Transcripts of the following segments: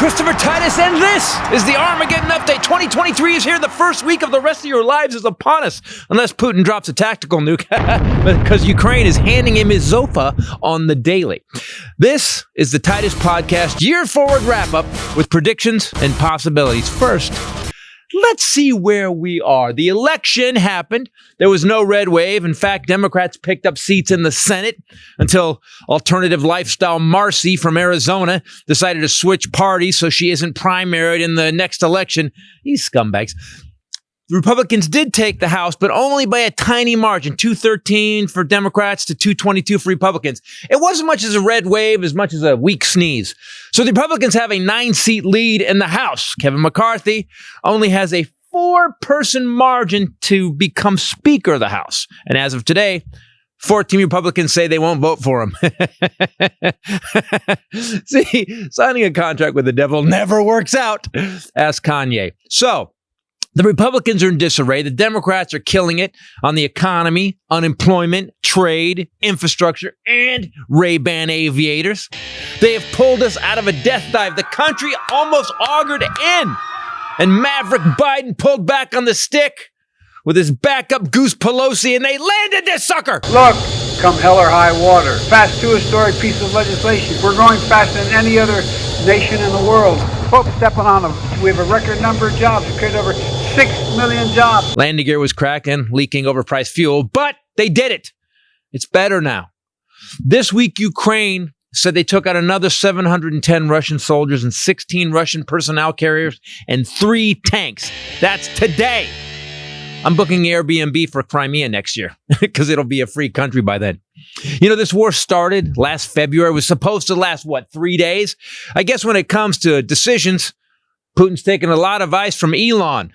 Christopher Titus, and this is the Armageddon Update. 2023 is here. The first week of the rest of your lives is upon us, unless Putin drops a tactical nuke, because Ukraine is handing him his Zofa on the daily. This is the Titus Podcast Year Forward Wrap-Up with predictions and possibilities. First, let's see where we are. The election happened. There was no red wave. In fact, Democrats picked up seats in the Senate until alternative lifestyle Marcy from Arizona decided to switch parties so she isn't primaried in the next election. These scumbags. The Republicans did take the House, but only by a tiny margin, 213 for Democrats to 222 for Republicans. It wasn't much as a red wave, as much as a weak sneeze. So the Republicans have a 9-seat lead in the House. Kevin McCarthy only has a 4-person margin to become Speaker of the House. And as of today, 14 Republicans say they won't vote for him. See, signing a contract with the devil never works out. Ask Kanye. So, the Republicans are in disarray. The Democrats are killing it on the economy, unemployment, trade, infrastructure, and Ray-Ban aviators. They have pulled us out of a death dive. The country almost augured in. And Maverick Biden pulled back on the stick with his backup Goose Pelosi, and they landed this sucker. Look, come hell or high water. Fast to a historic piece of legislation. We're going faster than any other nation in the world. Folks stepping on them. We have a record number of jobs. We created over 6 million jobs. Landing gear was cracked and leaking overpriced fuel, but they did it. It's better now. This week, Ukraine said they took out another 710 Russian soldiers and 16 Russian personnel carriers and 3 tanks. That's today. I'm booking Airbnb for Crimea next year because it'll be a free country by then. You know, this war started last February. It was supposed to last, 3 days? I guess when it comes to decisions, Putin's taken a lot of advice from Elon.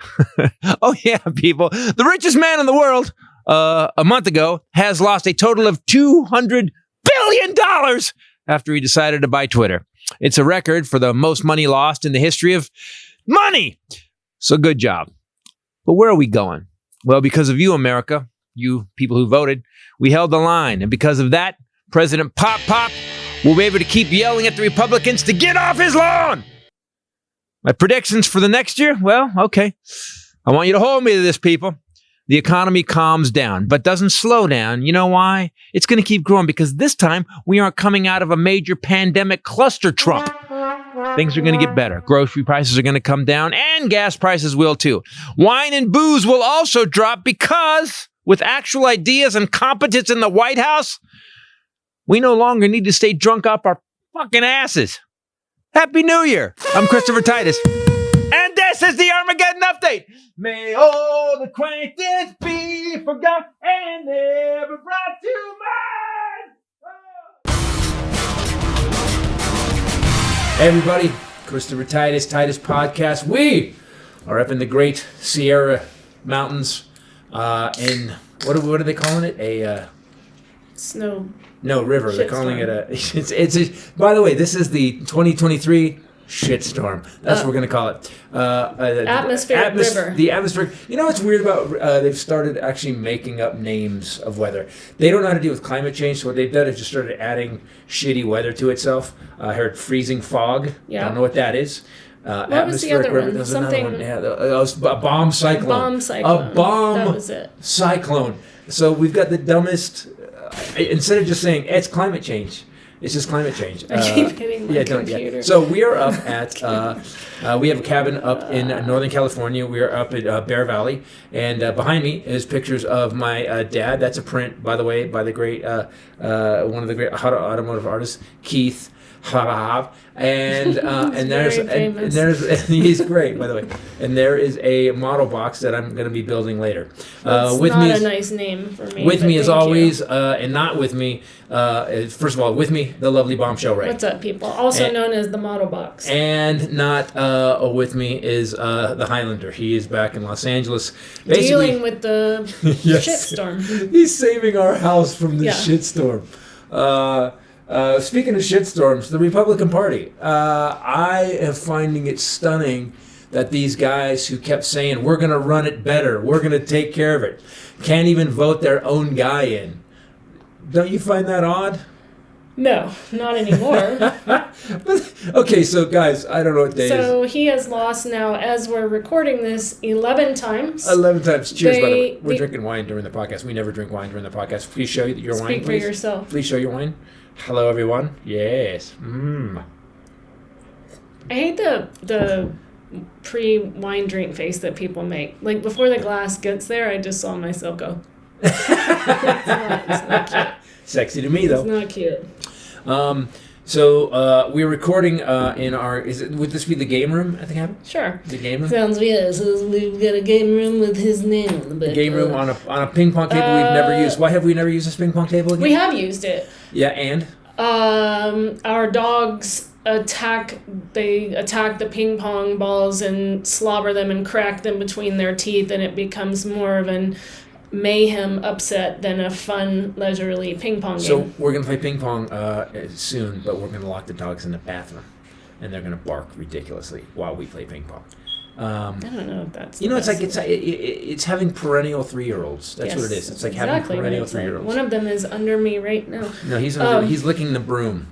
Oh, yeah, people. The richest man in the world a month ago has lost a total of $200 billion after he decided to buy Twitter. It's a record for the most money lost in the history of money. So good job. But where are we going? Well, because of you, America, you people who voted, we held the line. And because of that, President Pop will be able to keep yelling at the Republicans to get off his lawn. My predictions for the next year? Well, okay. I want you to hold me to this, people. The economy calms down, but doesn't slow down. You know why? It's going to keep growing because this time we aren't coming out of a major pandemic cluster Trump. Things are going to get better. Grocery prices are going to come down, and gas prices will too. Wine and booze will also drop because with actual ideas and competence in the White House, we no longer need to stay drunk up our fucking asses. Happy New Year. I'm Christopher Titus, and this is the Armageddon Update. May old acquaintance be forgot and never brought to mind. Hey everybody, Christopher Titus Podcast. We are up in the Great Sierra Mountains in, what are they calling it? No, river. They're calling it it's by the way, this is the 2023 shitstorm. That's what we're going to call it. Atmospheric river. The atmospheric. You know what's weird about, they've started actually making up names of weather. They don't know how to deal with climate change, so what they've done is just started adding shitty weather to itself. I heard freezing fog. Yeah. I don't know what that is. What was the other one? Something. Yeah, a bomb cyclone. A bomb That was it. cyclone. So we've got the dumbest. Instead of just saying it's climate change, it's just climate change. I keep hitting my computer. Yeah. So we are up at, we have a cabin up in Northern California. We are up at Bear Valley. And behind me is pictures of my dad. That's a print, by the way, by the great, one of the great automotive artists, Keith. And there's he's great, by the way. And there is a model box that I'm going to be building later. That's with not me a nice name for me. With me as always, and not with me. First of all, with me, the lovely Bombshell Ray. What's up, people? Also known as the model box. And not with me is the Highlander. He is back in Los Angeles, dealing with the yes. shitstorm. He's saving our house from the shitstorm. Speaking of shitstorms, the Republican Party. I am finding it stunning that these guys who kept saying, we're going to run it better, we're going to take care of it, can't even vote their own guy in. Don't you find that odd? No, not anymore. Okay, so guys, I don't know what day it is. So he has lost now, as we're recording this, 11 times. 11 times. Cheers, by the way. We're they- drinking wine during the podcast. We never drink wine during the podcast. Please show your wine, Speak for please. yourself. Please show your wine. Hello, everyone. Yes. I hate the pre-wine drink face that people make. Like, before the glass gets there, I just saw myself go. It's not cute. Sexy to me, though. It's not cute. So we're recording in our. Would this be the game room? I think. Sure. The game room. Sounds weird. So we've got a game room with his name on the back. The game room on a ping pong table we've never used. Why have we never used this ping pong table again? We have used it. Yeah, and Our dogs attack the ping pong balls and slobber them and crack them between their teeth, and it becomes more of an mayhem upset than a fun leisurely ping pong game. So we're gonna play ping pong soon, but we're gonna lock the dogs in the bathroom, and they're gonna bark ridiculously while we play ping pong. I don't know if that's It's having perennial 3-year-olds. That's what it is. It's like having perennial 3-year-olds. One of them is under me right now. No, he's licking the broom.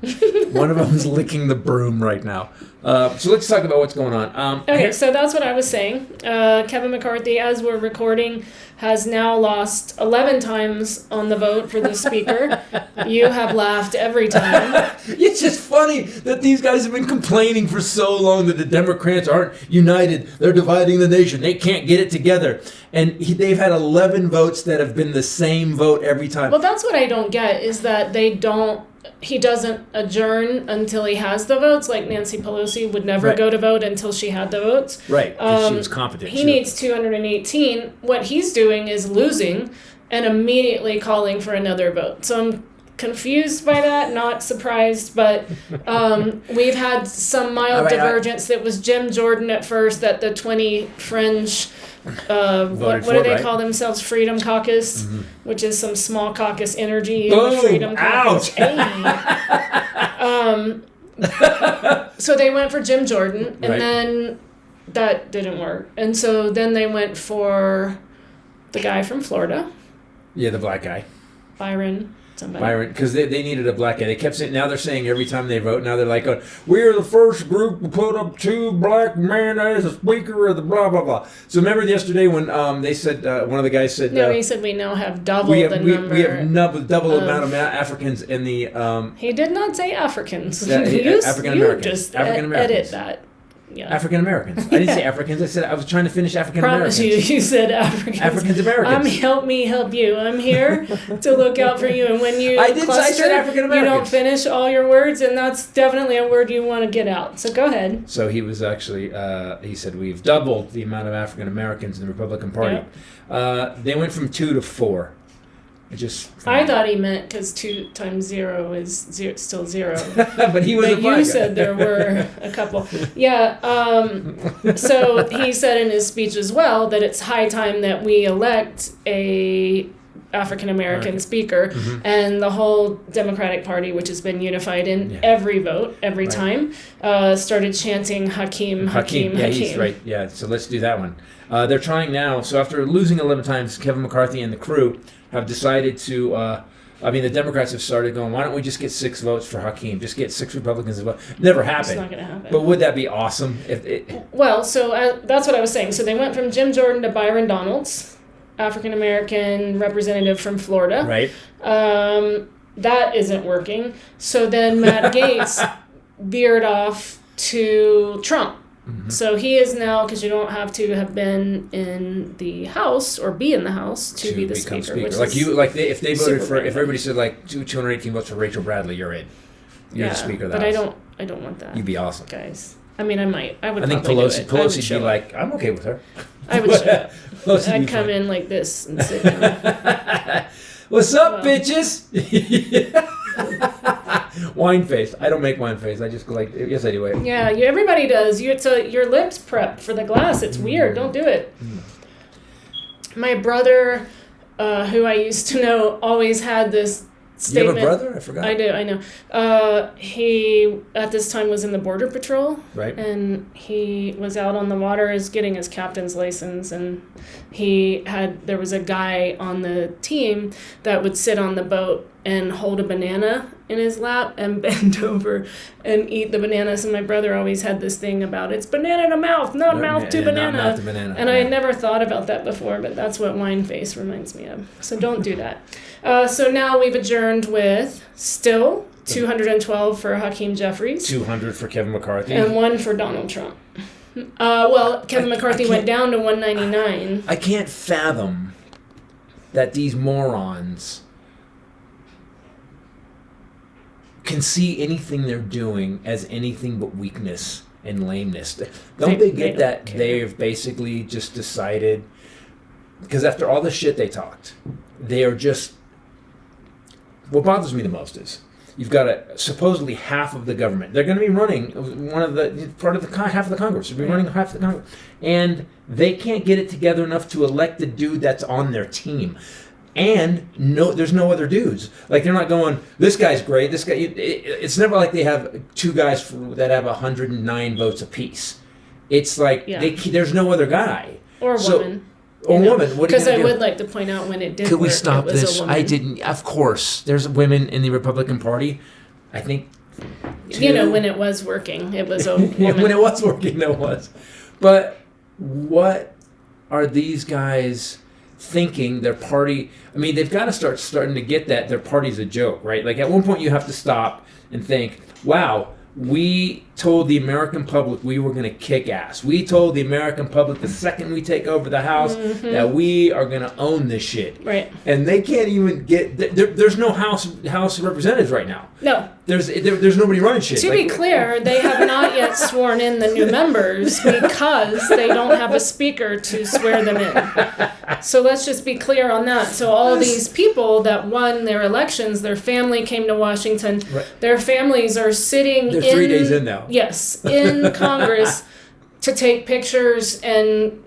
One of them is licking the broom right now. So let's talk about what's going on. Okay, so that's what I was saying. Kevin McCarthy, as we're recording, has now lost 11 times on the vote for the speaker. You have laughed every time. It's just funny that these guys have been complaining for so long that the Democrats aren't united. They're dividing the nation. They can't get it together. And they've had 11 votes that have been the same vote every time. Well, that's what I don't get, is that he doesn't adjourn until he has the votes. Like Nancy Pelosi would never go to vote until she had the votes. Right, because she was competent. He needs 218. What he's doing is losing and immediately calling for another vote. So I'm confused by that, not surprised, but we've had some mild divergence. That was Jim Jordan at first, that the 20 fringe, what do they call themselves? Freedom Caucus, which is some small caucus energy. Boom! Freedom Caucus. So they went for Jim Jordan, and then that didn't work. And so then they went for the guy from Florida. Yeah, the black guy. Byron, because they needed a black guy. They kept saying, now they're saying every time they vote, now they're like, we're the first group to put up 2 black men as a speaker of the blah, blah, blah. So remember yesterday when they said, one of the guys said... No, he said we now have double the number. We have double amount of Africans in the... he did not say Africans. African-Americans. You just African-Americans. edit that. Yeah. African Americans. I didn't say Africans. I was trying to finish African Americans. Promise you said Africans. Africans Americans. Help me help you. I'm here to look out for you. And when you I said African Americans. You don't finish all your words, and that's definitely a word you want to get out. So go ahead. So he was actually, he said, we've doubled the amount of African Americans in the Republican Party. Yep. They went from 2 to 4. I thought he meant because 2 times 0 is still 0. But he was. But you said there were a couple. Yeah. So he said in his speech as well that it's high time that we elect a African American speaker, and the whole Democratic Party, which has been unified in every vote, every time, started chanting Hakeem. Yeah, he's right. Yeah. So let's do that one. They're trying now. So after losing 11 times, Kevin McCarthy and the crew have decided to, the Democrats have started going, why don't we just get 6 votes for Hakeem? Just get 6 Republicans to vote. Never happened. It's not going to happen. But would that be awesome? Well, so that's what I was saying. So they went from Jim Jordan to Byron Donalds, African-American representative from Florida. Right. That isn't working. So then Matt Gaetz veered off to Trump. So he is now, because you don't have to have been in the House or be in the House to be the speaker. If they voted for, if everybody said 218 votes for Rachel Bradley, you're in. You're the speaker of the House. I don't want that. You'd be awesome, guys. I mean, I might. I think Pelosi'd be like, I'm okay with her. I would show up. I'd come in like this and sit down. What's up, bitches? Wine face. I don't make wine face. I just go like, yes, I do it. Yeah, everybody does. Your lips prepped for the glass. It's weird. Don't do it. My brother, who I used to know, always had this statement. You have a brother? I forgot. I do. I know. He at this time was in the Border Patrol. Right. And he was out on the water, getting his captain's license, and there was a guy on the team that would sit on the boat and hold a banana in his lap and bend over and eat the banana. So my brother always had this thing about it's banana to mouth, not mouth to banana. Not to banana. And I had never thought about that before, but that's what wine face reminds me of. So don't do that. So now we've adjourned with still 212 for Hakeem Jeffries. 200 for Kevin McCarthy. And 1 for Donald Trump. Well, Kevin McCarthy went down to 199. I can't fathom that these morons can see anything they're doing as anything but weakness and lameness. Don't they get that they've basically just decided, because after all the shit they talked, they are just, what bothers me the most is, you've got supposedly half of the government. They're going to be running half of the Congress. They'll be running half of the Congress. And they can't get it together enough to elect the dude that's on their team. And there's no other dudes. Like, they're not going, this guy's great. This guy. It's never like they have two guys that have 109 votes apiece. It's like there's no other guy. Or a woman. Or woman. Because I would like to point out when it did. Could we stop this? I didn't. Of course, there's women in the Republican Party. I think. When it was working, it was a woman. When it was working, it was. But what are these guys thinking? Their party. I mean, they've got to starting to get that their party's a joke, right? Like, at one point, you have to stop and think, wow. We told the American public we were going to kick ass. We told the American public the second we take over the House that we are going to own this shit. Right. And they can't even get... There's no House of Representatives right now. No. There's nobody running shit. To be clear, they have not yet sworn in the new members because they don't have a speaker to swear them in. So let's just be clear on that. So all these people that won their elections, their family came to Washington. Right. Their families are sitting They're 3 days in now. Yes, in Congress to take pictures and,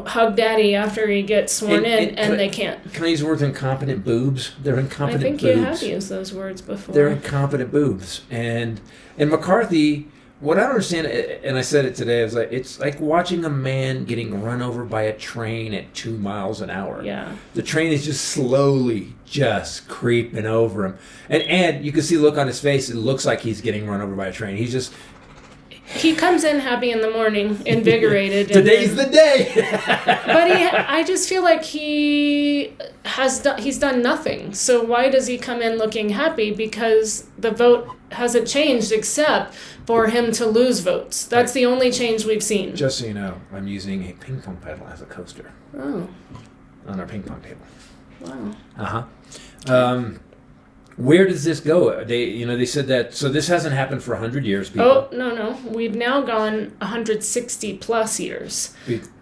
hug daddy after he gets sworn in, and they can't. Can I use the words incompetent boobs? They're incompetent boobs. I think you have used those words before. They're incompetent boobs. And McCarthy, what I don't understand, and I said it today, is like, it's like watching a man getting run over by a train at 2 miles an hour. Yeah. The train is just slowly just creeping over him. And you can see the look on his face. It looks like he's getting run over by a train. He comes in happy in the morning, invigorated. Today's the day. But I just feel like he's done nothing. So why does he come in looking happy? Because the vote hasn't changed except for him to lose votes. That's the only change we've seen. Just so you know, I'm using a ping pong paddle as a coaster. Oh. On our ping pong table. Wow. Where does this go? They said that, so this hasn't happened for 100 years, people. Oh, no. We've now gone 160 plus years.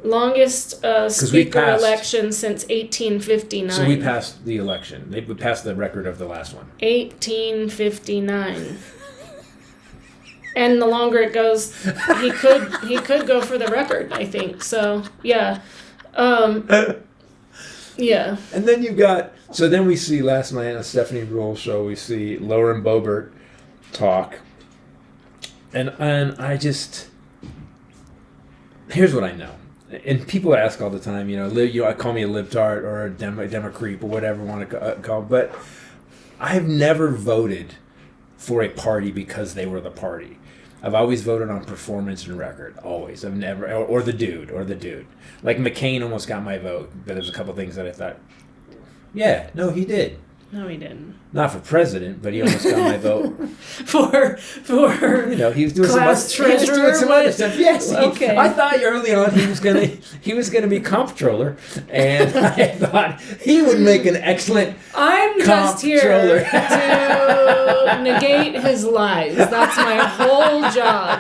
Longest speaker election since 1859. So we passed the election. We passed the record of the last one. 1859. And the longer it goes, he could go for the record, I think. So, yeah. Yeah. And then you've got... So then we see last night on the Stephanie Ruhle show, we see Lauren Boebert talk. And I just... Here's what I know. And people ask all the time, call me a libtard or a democreep or whatever you want to call it. But I've never voted for a party because they were the party. I've always voted on performance and record, always. I've never, or the dude. Like McCain almost got my vote, but there's a couple things that I thought, yeah, no, he did. No, he didn't. Not for president, but he almost got my vote. for he was doing class treasurer. Some other stuff. Yes. Okay. I thought early on he was gonna be comptroller, and I thought he would make an excellent. I'm just here to negate his lies. That's my whole job.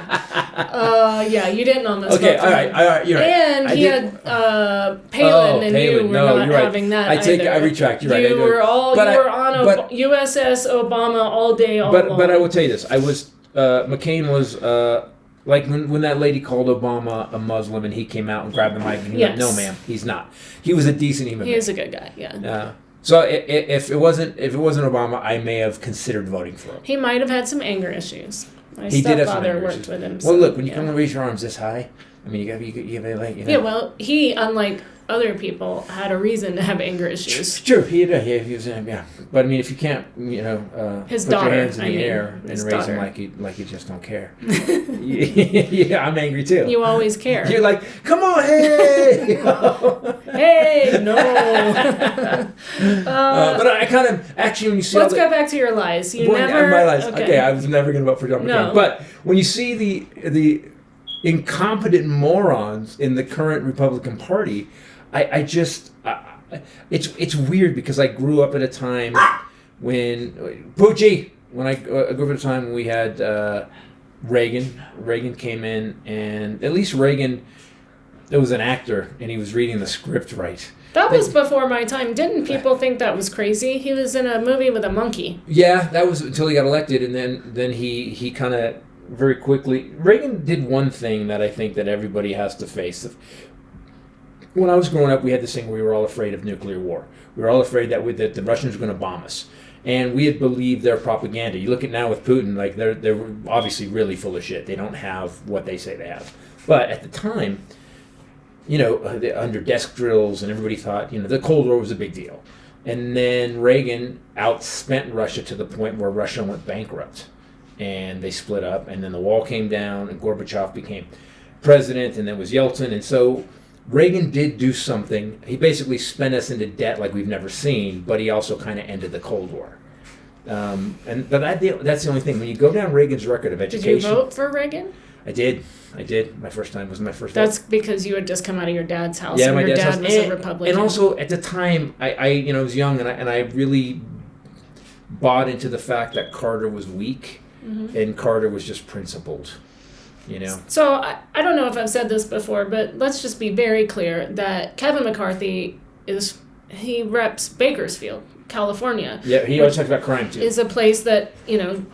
Yeah, you didn't almost. Okay, vote all right, you're right. And he had Palin, and you were not having that. I retract. You're right. You were on USS Obama all day, all long. But I will tell you this: I was McCain was like when that lady called Obama a Muslim, and he came out and grabbed the mic and he went, "No, ma'am, he's not. He was a decent human being. He is a good guy." Yeah. So if it wasn't Obama, I may have considered voting for him. He might have had some anger issues. My he did have some stepfather anger worked with him. Well, look, when you come and raise your arms this high, I mean, you gotta like, Yeah, well, he, unlike other people had a reason to have anger issues. Sure, he was, yeah. But I mean, if you can't, His put daughter, your hands in the air and raise daughter. him like you just don't care. Yeah, I'm angry too. You always care. You're like, come on, hey! Hey, no. But I kind of, actually, when you see Let's go back to your lies. You never... My lies. Okay, I was never going to vote for John McCain. No. But when you see the incompetent morons in the current Republican Party, it's weird because I grew up at a time when I grew up at a time when we had Reagan. Reagan came in, and at least Reagan, it was an actor, and he was reading the script right. That was before my time. Didn't people think that was crazy? He was in a movie with a monkey. Yeah, that was until he got elected, and then he kind of very quickly. Reagan did one thing that I think that everybody has to face. When I was growing up, we had this thing where we were all afraid of nuclear war. We were all afraid that the Russians were going to bomb us, and we had believed their propaganda. You look at now with Putin, like they're obviously really full of shit. They don't have what they say they have. But at the time, under desk drills, and everybody thought, the Cold War was a big deal. And then Reagan outspent Russia to the point where Russia went bankrupt. And they split up, and then the wall came down, and Gorbachev became president, and then was Yeltsin. And so Reagan did do something. He basically spent us into debt like we've never seen, but he also kind of ended the Cold War. But that's the only thing. When you go down Reagan's record of education... Did you vote for Reagan? I did. My first time was my first That's vote. because you had just come out of your dad's house, Yeah, and my your dad's dad house. was a Republican. And also, at the time, I was young, and I really bought into the fact that Carter was weak, and Carter was just principled, So I don't know if I've said this before, but let's just be very clear that Kevin McCarthy he reps Bakersfield, California. Yeah, he always talks about crime, too. Is a place that,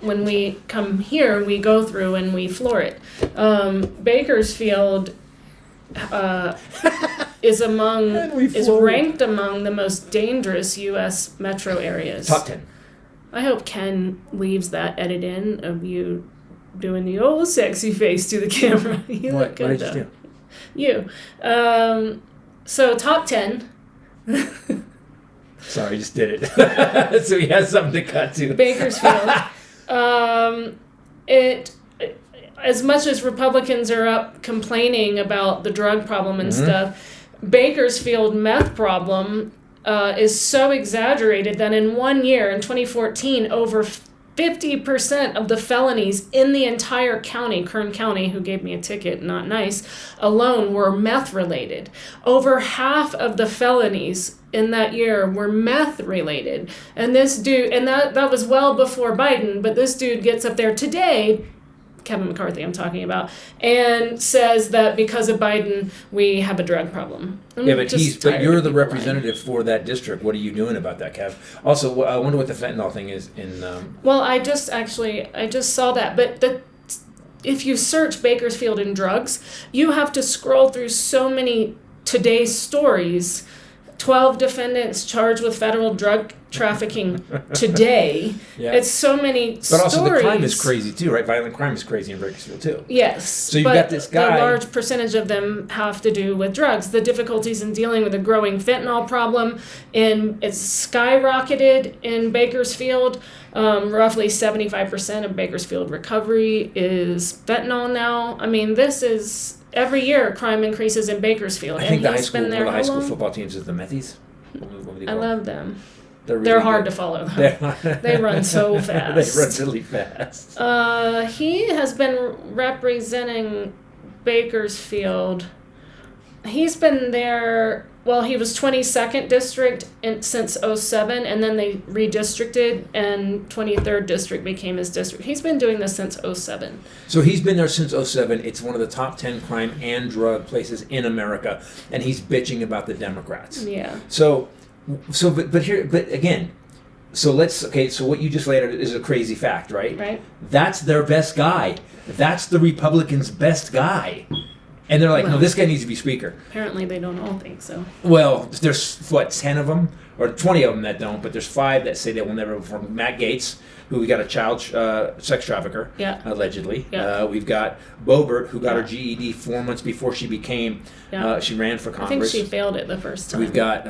when we come here, we go through and we floor it. Bakersfield is ranked among the most dangerous U.S. metro areas. Top 10. I hope Ken leaves that edit in of you doing the old sexy face to the camera. You look good, what did you do? You. So top 10. Sorry, just did it. So he has something to cut to. Bakersfield. As much as Republicans are up complaining about the drug problem and stuff, Bakersfield meth problem is so exaggerated that in 1 year, in 2014, over 50% of the felonies in the entire county, Kern County, who gave me a ticket, not nice, alone were meth related. Over half of the felonies in that year were meth related. And this dude, and that was well before Biden, but this dude gets up there today, Kevin McCarthy I'm talking about, and says that because of Biden, we have a drug problem. Yeah, but you're the representative for that district. What are you doing about that, Kev? Also, I wonder what the fentanyl thing is in... Well, I just saw that, but if you search Bakersfield and drugs, you have to scroll through so many today's stories. 12 defendants charged with federal drug trafficking today. Yeah. It's so many stories. But also the crime is crazy too, right? Violent crime is crazy in Bakersfield too. Yes. So you've got this guy. A large percentage of them have to do with drugs. The difficulties in dealing with a growing fentanyl problem, it's skyrocketed in Bakersfield. Roughly 75% of Bakersfield recovery is fentanyl now. I mean, this is... Every year, crime increases in Bakersfield. I think one of the high school football teams is the Methies. I love them. They're hard to follow, though. They run so fast. They run really fast. He has been representing Bakersfield. He's been there... Well, he was 22nd district since 2007, and then they redistricted, and 23rd district became his district. He's been doing this since 2007. So he's been there since 2007. It's one of the top 10 crime and drug places in America, and he's bitching about the Democrats. Yeah. So again, so what you just laid out is a crazy fact, right? Right. That's their best guy. That's the Republicans' best guy. And they're like, no, this guy needs to be speaker. Apparently they don't all think so. Well, there's, 10 of them? or 20 of them that don't, but there's 5 that say they will never perform. Matt Gaetz, who we got a child sex trafficker, allegedly. Yeah. We've got Boebert, who got her GED 4 months before she became, she ran for Congress. I think she failed it the first time. We've got,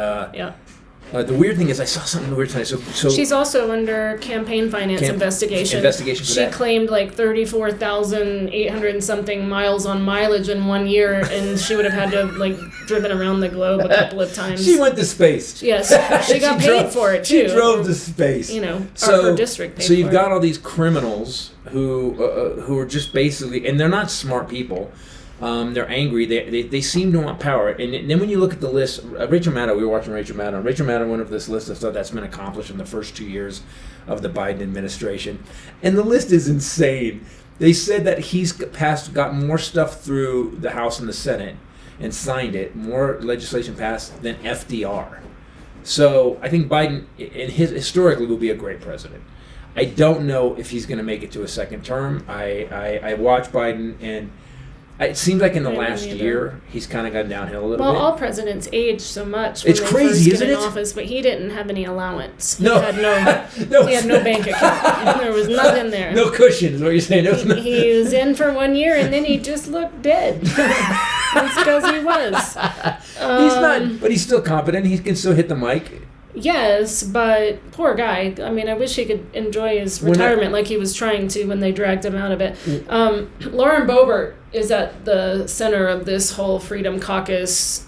the weird thing is I saw something weird tonight. So she's also under campaign finance investigation. Investigation for that. She claimed like 34,800 and something miles on mileage in 1 year, and she would have had to like driven around the globe a couple of times. She went to space. Yes, she got paid for it too. She drove to space. Her district paid so you've for got it. all these criminals who are just basically, and they're not smart people. They're angry. They seem to want power. And then when you look at the list, Rachel Maddow, we were watching Rachel Maddow. Rachel Maddow went over this list of stuff that's been accomplished in the first 2 years of the Biden administration. And the list is insane. They said that he's got more stuff through the House and the Senate and signed it, more legislation passed than FDR. So I think Biden, historically, will be a great president. I don't know if he's going to make it to a second term. I watch Biden, and it seems like in the last year he's kind of gone downhill a little bit. Well, all presidents age so much when it's they crazy, first get isn't in it? office, but he didn't have any allowance. He No. had he had no bank account. There was nothing there. No cushion is what you're saying. He was in for 1 year, and then he just looked dead. That's because he was. He's not, but he's still competent. He can still hit the mic. Yes, but poor guy. I mean, I wish he could enjoy his retirement like he was trying to when they dragged him out of it. Lauren Boebert is at the center of this whole Freedom Caucus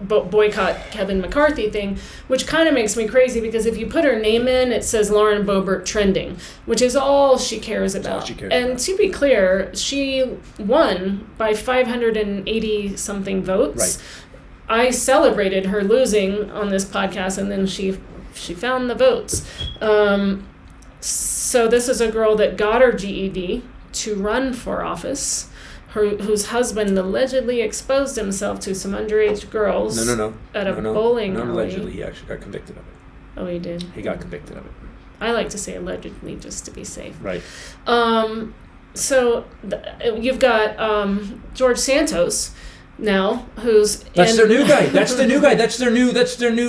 boycott Kevin McCarthy thing, which kind of makes me crazy because if you put her name in, it says Lauren Boebert trending, which is all she cares about. To be clear, she won by 580-something votes. Right. I celebrated her losing on this podcast, and then she found the votes. So this is a girl that got her GED to run for office, whose husband allegedly exposed himself to some underage girls at a bowling alley. Allegedly, he actually got convicted of it. Oh, he did? He got convicted of it. I like to say allegedly just to be safe. Right. So you've got George Santos now, that's their new guy. That's the new guy. That's their new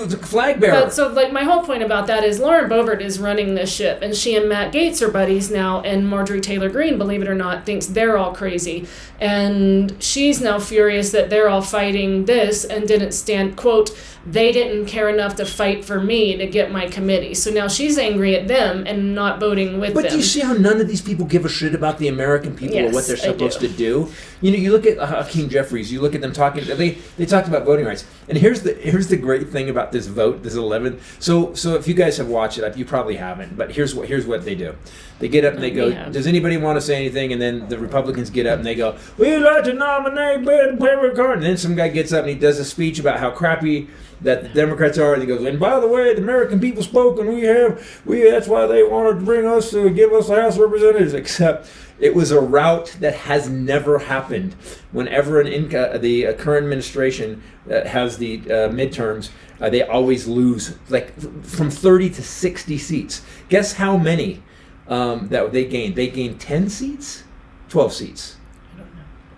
flag bearer. But so, like, my whole point about that is Lauren Boebert is running this ship, and she and Matt Gaetz are buddies now, and Marjorie Taylor Greene, believe it or not, thinks they're all crazy. And she's now furious that they're all fighting this and didn't stand, quote, they didn't care enough to fight for me to get my committee. So now she's angry at them and not voting with them. But do you see how none of these people give a shit about the American people or what they're supposed to do? You look at Hakeem Jeffries, you look at them talking, they talked about voting rights. And here's the great thing about this vote, this 11. So if you guys have watched it, you probably haven't, but here's what they do. They get up and they go, does anybody want to say anything? And then the Republicans get up and they go, we'd like to nominate Ben Pemberton. And then some guy gets up and he does a speech about how crappy that the Democrats are, and he goes, and by the way, the American people spoke, and that's why they wanted to bring us to give us the House of Representatives, except it was a route that has never happened. Whenever the current administration has the midterms, they always lose, like from 30 to 60 seats. Guess how many that they gained? They gained 10 seats? 12 seats.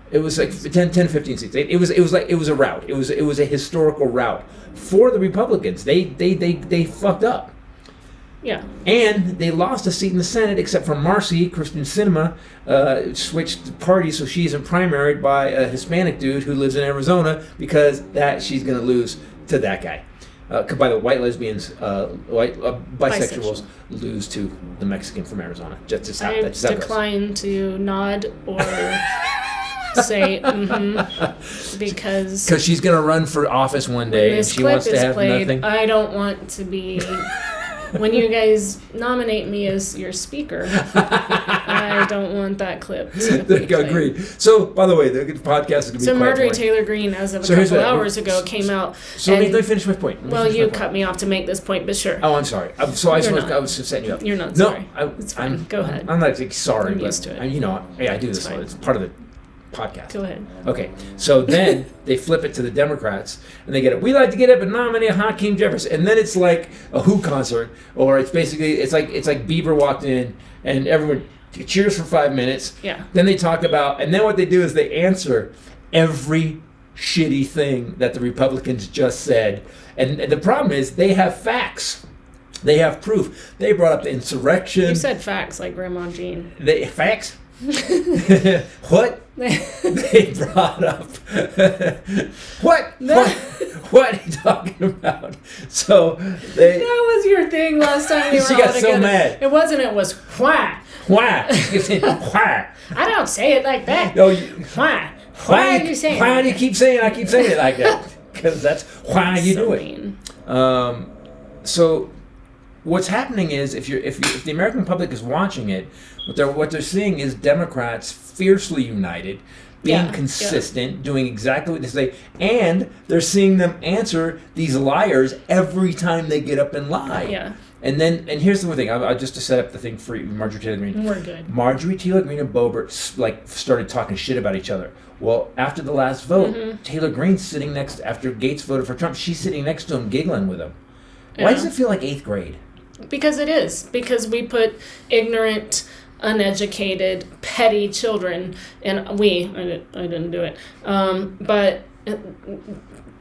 It was like 10 to 15 seats. It was a rout. It was a historical rout for the Republicans. They fucked up. Yeah. And they lost a seat in the Senate, except for Marcy, Kristen Sinema, switched parties, so she's primaried by a Hispanic dude who lives in Arizona because she's going to lose to that guy. By the white lesbians, bisexuals lose to the Mexican from Arizona. I decline to nod or say because she's going to run for office one day and she wants to have nothing. I don't want to be. When you guys nominate me as your speaker, I don't want that clip. Agreed. So, by the way, the podcast is going to be So Marjorie Taylor Greene, as of a couple hours ago, came out. So let me finish my point. Well, you cut me off to make this point, but sure. Oh, I'm sorry. I was just setting you up. You're not sorry. No, it's fine. Go ahead. I'm not sorry. I'm used to it. I do this. It's part of the podcast. Go ahead. Okay, so then they flip it to the Democrats, and they get it. We like to get up and nominate Hakeem Jeffries, and then it's like a Who concert, or it's like Bieber walked in, and everyone cheers for 5 minutes. Yeah. Then they talk about, and then what they do is they answer every shitty thing that the Republicans just said. And the problem is they have facts. They have proof. They brought up the insurrection. You said facts like Grandma Jean. Facts? What? They brought up what are you talking about? So that was your thing last time we were she all got together. so mad. It wasn't. It was why. Why? Why? I don't say it like that. No, Why? Why are you saying? Why do you keep saying I keep saying it like that? Because that's why you do it. Mean. So what's happening is if the American public is watching it, what they're seeing is Democrats fiercely united, being consistent, doing exactly what they say, and they're seeing them answer these liars every time they get up and lie. Yeah. And here's the one thing. I just to set up the thing for you, Marjorie Taylor Greene. We're good. Marjorie Taylor Greene and Boebert started talking shit about each other. Well, after the last vote, Taylor Greene's sitting after Gates voted for Trump, she's sitting next to him, giggling with him. Yeah. Why does it feel like 8th grade? Because it is. Because we put ignorant, uneducated, petty children, and I didn't do it. But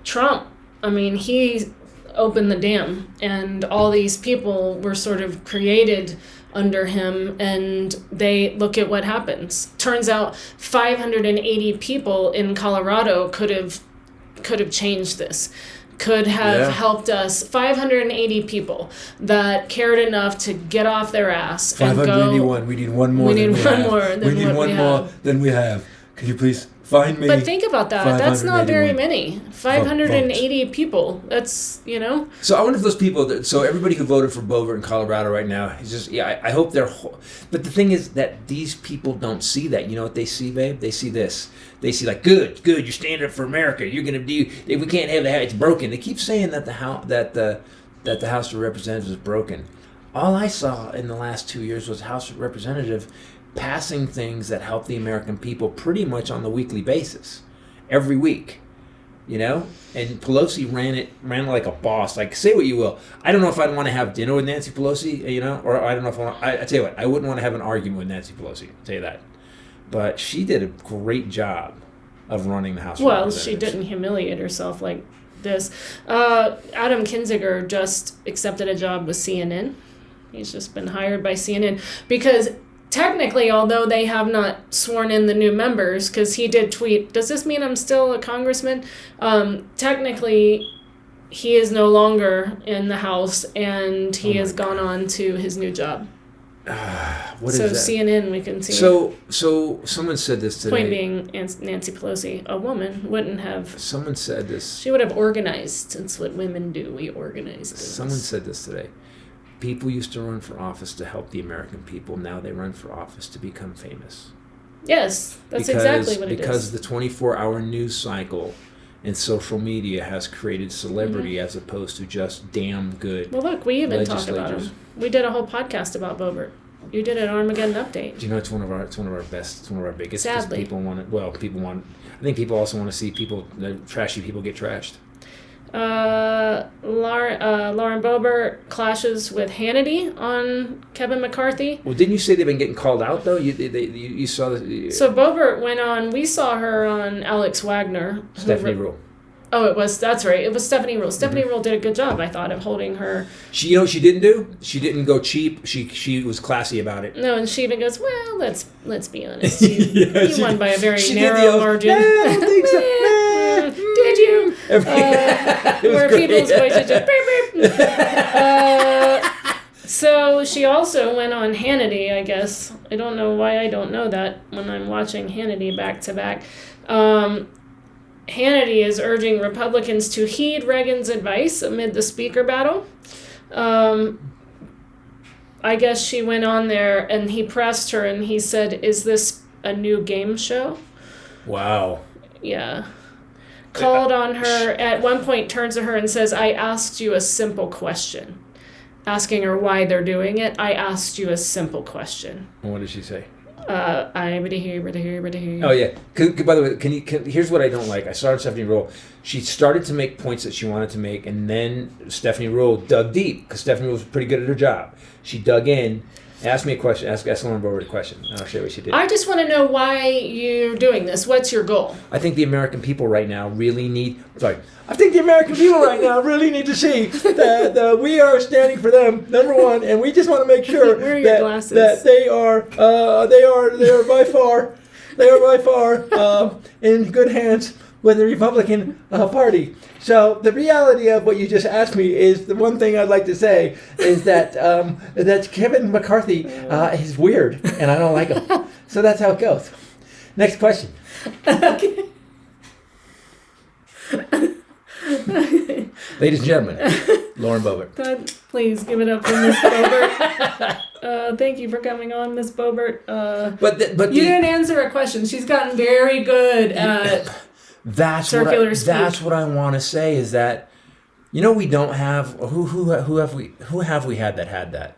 Trump, I mean, he opened the dam, and all these people were sort of created under him, and they look at what happens. Turns out 580 people in Colorado could have changed this. Could have helped us. 580 people that cared enough to get off their ass and go. 581. We need one more. We need one more we than need what one we more have. than we have. Could you please find me? But think about that. That's not very 581. many. 580 people. That's, So I wonder if those people, so everybody who voted for Boebert in Colorado right now, is just, I hope they're, but the thing is that these people don't see that. You know what they see, babe? They see this. They see like, good, you're standing up for America. You're going to do, we can't have the House, it's broken. They keep saying that the House of Representatives is broken. All I saw in the last 2 years was House of Representative passing things that help the American people pretty much on the weekly basis, every week, And Pelosi ran it like a boss. Like, say what you will. I don't know if I'd want to have dinner with Nancy Pelosi, or I don't know if I tell you what, I wouldn't want to have an argument with Nancy Pelosi. I'll tell you that. But she did a great job of running the House of Representatives. she didn't humiliate herself like this. Adam Kinzinger just accepted a job with CNN. He's just been hired by CNN because technically, although they have not sworn in the new members, because he did tweet, does this mean I'm still a congressman? Technically, he is no longer in the House, and he has gone on to his new job. What is that? CNN, we can see. So someone said this today. Point being, Nancy Pelosi, a woman, wouldn't have. Someone said this. She would have organized. It's what women do. We organize things. Someone said this today. People used to run for office to help the American people. Now they run for office to become famous. Yes, that's exactly what it is. Because the 24-hour news cycle and social media has created celebrity as opposed to just damn good. Well, look, we even talked about him. We did a whole podcast about Boebert. You did an Armageddon update. Do you know it's one of our best, it's one of our biggest. Sadly, people want it. Well, people want. I think people also want to see trashy people get trashed. Lauren Boebert clashes with Hannity on Kevin McCarthy. Well, didn't you say they've been getting called out though? You saw that. So Boebert went on. We saw her on Alex Wagner. Stephanie Rule. Oh, that's right. It was Stephanie Rule. Stephanie Rule did a good job, I thought, of holding her. She didn't do? She didn't go cheap. She was classy about it. No, and she even goes, well, let's be honest. You won by a very narrow margin. I don't think so. Did you? Where great. people's voices just beep, beep. So she also went on Hannity, I guess. I don't know why I don't know that when I'm watching Hannity back to back. Hannity is urging Republicans to heed Reagan's advice amid the speaker battle. I guess she went on there and he pressed her and he said, is this a new game show? Wow. Yeah. Called on her, at one point turns to her and says, I asked you a simple question. Asking her why they're doing it, I asked you a simple question. And what did she say? I would hear. Oh yeah. By the way, here's what I don't like. I saw Stephanie Rule. She started to make points that she wanted to make, and then Stephanie Rule dug deep because Stephanie Rule was pretty good at her job. She dug in, Ask me a question. Ask Lauren Boebert a question. I'll show you what she did. I just want to know why you're doing this. What's your goal? I think the American people right now really need. I think the American people right now really need to see that we are standing for them, number one, and we just want to make sure Where are your glasses? that they are by far in good hands with the Republican Party. So the reality of what you just asked me is the one thing I'd like to say is that that Kevin McCarthy is weird and I don't like him. So that's how it goes. Next question. Okay. Ladies and gentlemen, Lauren Boebert. God, please give it up for Miss Boebert. Thank you for coming on, Miss Boebert. But you didn't answer a question. She's gotten very good at circular speech. That's what I want to say is that, we don't have who have we had that?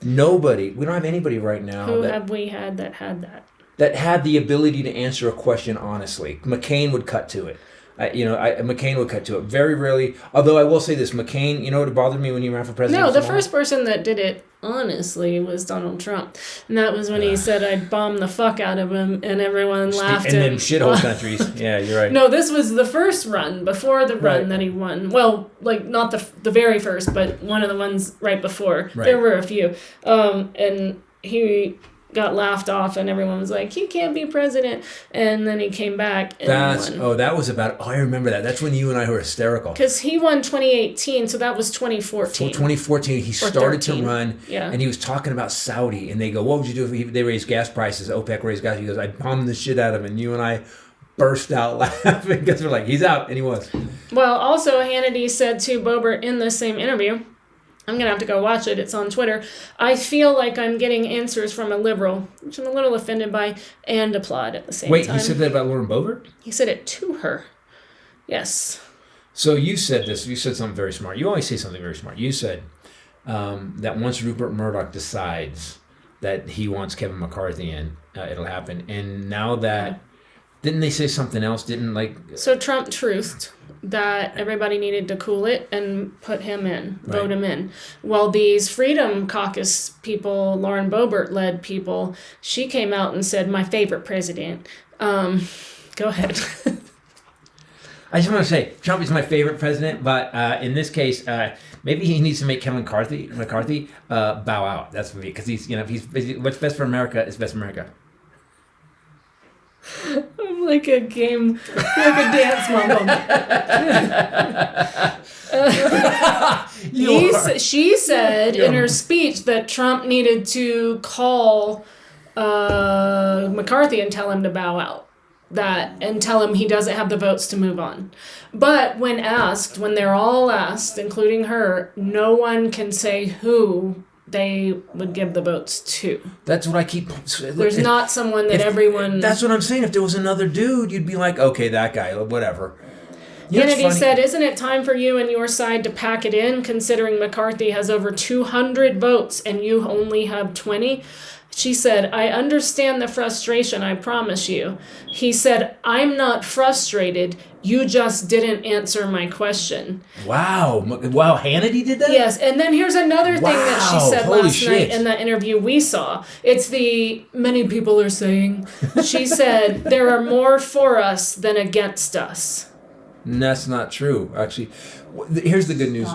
Nobody. We don't have anybody right now. Who have we had that had that? That had the ability to answer a question honestly. McCain would cut to it. McCain would cut to it very rarely. Although I will say this, McCain, what bothered me when he ran for president? No, the first person that did it honestly was Donald Trump, and that was when he said I'd bomb the fuck out of him, and everyone laughed. And then shithole countries. Yeah, you're right. No, this was the first run before the run that he won. Well, not the very first, but one of the ones right before. Right. There were a few, and he got laughed off, and everyone was like, "He can't be president." And then he came back and won. I remember that. That's when you and I were hysterical. Because he won 2018, so that was 2014. 2014, he started 13. to run, and he was talking about Saudi, and they go, "What would you do if they raised gas prices? OPEC raised gas." He goes, "I'd bomb the shit out of him," and you and I burst out laughing because we're like, "He's out," and he was. Well, also Hannity said to Boebert in the same interview, I'm going to have to go watch it. It's on Twitter. I feel like I'm getting answers from a liberal, which I'm a little offended by, and applaud at the same time. Wait, he said that about Lauren Boebert? He said it to her. Yes. So you said this. You said something very smart. You always say something very smart. You said that once Rupert Murdoch decides that he wants Kevin McCarthy in, it'll happen. And now that... Didn't they say something else? So Trump truthed that everybody needed to cool it and put him in, vote him in. Well, these Freedom Caucus people, Lauren Boebert-led people, she came out and said, my favorite president. Go ahead. I just want to say, Trump is my favorite president, but in this case, maybe he needs to make Kevin McCarthy bow out. That's for me, because he's what's best for America is best for America. I'm like a dance mom. She said in her speech that Trump needed to call McCarthy and tell him to bow out. And tell him he doesn't have the votes to move on. But when they're all asked, including her, no one can say who they would give the votes to. That's what I keep... There's not someone that everyone... That's what I'm saying. If there was another dude, you'd be like, okay, that guy, whatever. Kennedy said, isn't it time for you and your side to pack it in, considering McCarthy has over 200 votes and you only have 20? She said, I understand the frustration, I promise you. He said, I'm not frustrated. You just didn't answer my question. Wow, Hannity did that? Yes, and then here's another thing that she said last night in the interview we saw. It's many people are saying, she said, there are more for us than against us. And that's not true, actually. Here's the good news.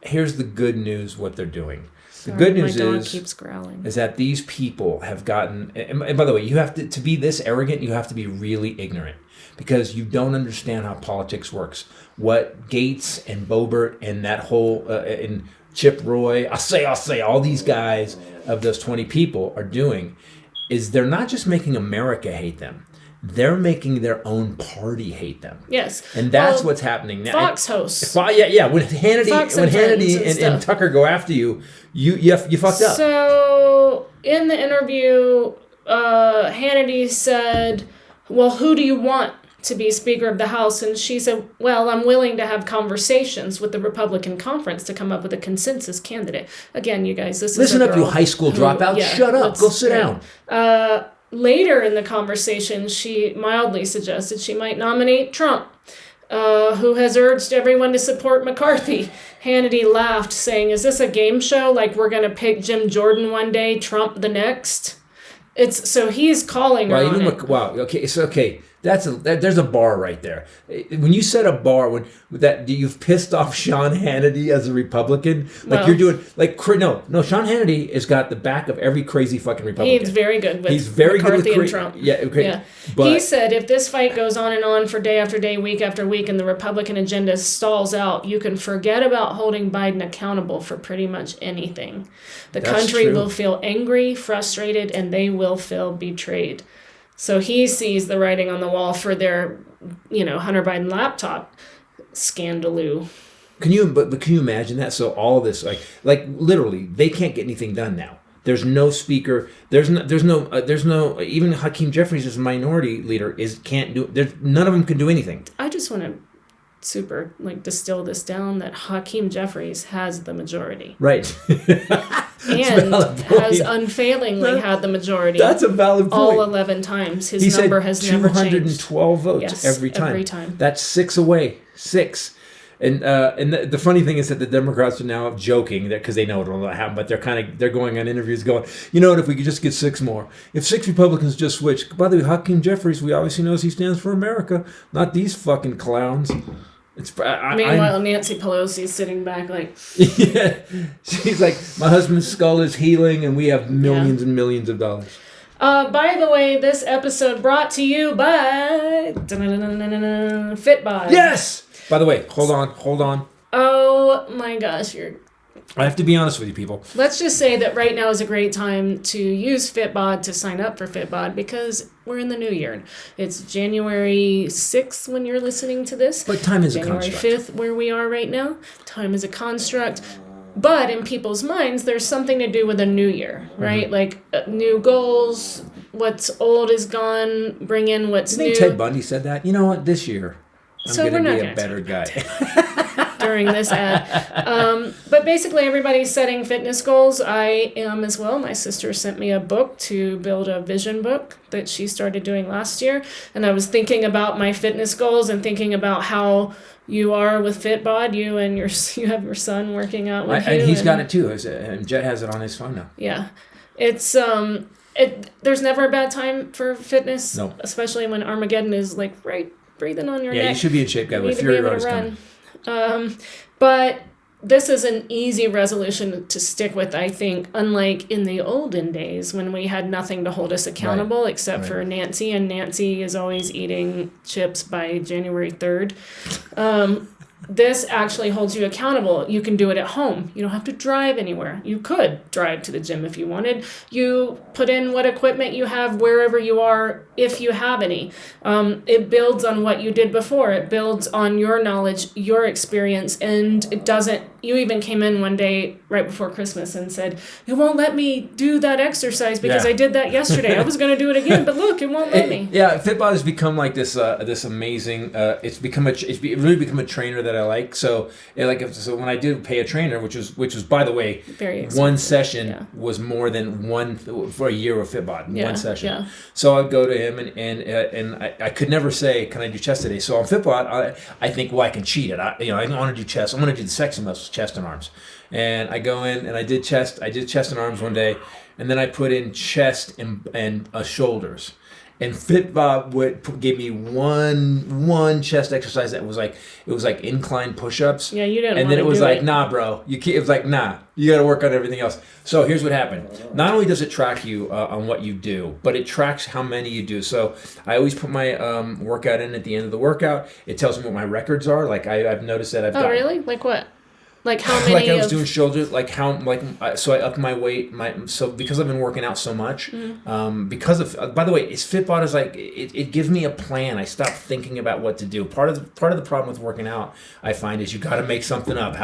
Here's the good news, what they're doing. The good news is that these people have gotten, and by the way, you have to be this arrogant, you have to be really ignorant because you don't understand how politics works. What Gates and Boebert and that whole, and Chip Roy, I'll say, all these guys of those 20 people are doing is they're not just making America hate them. They're making their own party hate them. Yes. And that's what's happening now. Fox hosts. Yeah. When Hannity and Tucker go after you, you fucked up. So in the interview, Hannity said, well, who do you want to be Speaker of the House? And she said, well, I'm willing to have conversations with the Republican conference to come up with a consensus candidate. Again, you guys, this is Listen up, you high school dropouts. Shut up. Go sit down. Later in the conversation, she mildly suggested she might nominate Trump. who has urged everyone to support McCarthy. Hannity laughed, saying, "Is this a game show? Like we're going to pick Jim Jordan one day, Trump the next?" So he's calling her on it. Wow. Okay. So there's a bar right there. When you set a bar, you've pissed off Sean Hannity as a Republican. Like you're doing no. Sean Hannity has got the back of every crazy fucking Republican. He's very good with McCarthy and Trump. Yeah. Okay. Yeah. But he said if this fight goes on and on for day after day, week after week, and the Republican agenda stalls out, you can forget about holding Biden accountable for pretty much anything. The country will feel angry, frustrated, and they will feel betrayed. So he sees the writing on the wall for their, Hunter Biden laptop scandaloo. Can you imagine that? So all this, like literally, they can't get anything done now. There's no speaker. There's no. Even Hakeem Jeffries, as a minority leader, can't do. None of them can do anything. I just want to distill this down that Hakeem Jeffries has the majority. Right. And has unfailingly had the majority. That's a valid point. All 11 times. His number has never changed. 212 votes every time. Every time. That's 6 away. 6. And the funny thing is that the Democrats are now joking because they know it'll happen, but they're going on interviews going, you know what, if we could just get 6 more. If 6 Republicans just switch. By the way, Hakeem Jeffries, we obviously knows he stands for America, not these fucking clowns. Meanwhile, Nancy Pelosi's sitting back like... Yeah. She's like, my husband's skull is healing and we have millions and millions of dollars. By the way, this episode brought to you by Fitbod. Yes! By the way, hold on. Oh my gosh, I have to be honest with you, people. Let's just say that right now is a great time to use Fitbod, to sign up for Fitbod, because we're in the new year. It's January 6th when you're listening to this. But time is January a construct. 5th where we are right now. Time is a construct. But in people's minds, there's something to do with a new year, right? Mm-hmm. Like new goals, what's old is gone, bring in what's new. I think Ted Bundy said that. You know what? This year, I'm going to be a better guy. During this ad. But basically everybody's setting fitness goals. I am as well. My sister sent me a book to build a vision book that she started doing last year. And I was thinking about my fitness goals and thinking about how you are with Fitbod. You have your son working out with you. And he's got it too. And Jet has it on his phone now. Yeah. It's there's never a bad time for fitness. No. Especially when Armageddon is like right breathing on your neck. Yeah, you should be in shape, guy. With Fury Road is coming. But this is an easy resolution to stick with, I think, unlike in the olden days when we had nothing to hold us accountable except for Nancy, and Nancy is always eating chips by January 3rd. This actually holds you accountable. You can do it at home. You don't have to drive anywhere. You could drive to the gym if you wanted. You put in what equipment you have wherever you are, if you have any. It builds on what you did before. It builds on your knowledge, your experience, and it doesn't... You even came in one day right before Christmas and said, it won't let me do that exercise because I did that yesterday. I was going to do it again, but look, it won't let me. Yeah, Fitbod has become like this amazing... It's really become a trainer that I like. So when I did pay a trainer, which was by the way, one session was more than one for a year of Fitbod. One session. Yeah. So I'd go to him and I could never say, can I do chest today? So on Fitbod, I think, well, I can cheat it. I want to do chest. I'm going to do the sexy muscles, chest and arms. And I go in and I did chest and arms one day, and then I put in chest and shoulders. And Fitbod gave me one chest exercise that was like incline push-ups. Yeah, you didn't. And then it was like, nah, bro. It was like, nah. You got to work on everything else. So here's what happened. Not only does it track you on what you do, but it tracks how many you do. So I always put my workout in at the end of the workout. It tells me what my records are. Like I've noticed that I've done. Oh, really? Like what? Like how many? Like I was doing shoulders. So I upped my weight. Because I've been working out so much. Because of, by the way, Fitbod is like it gives me a plan. I stop thinking about what to do. Part of the problem with working out, I find, is you got to make something up.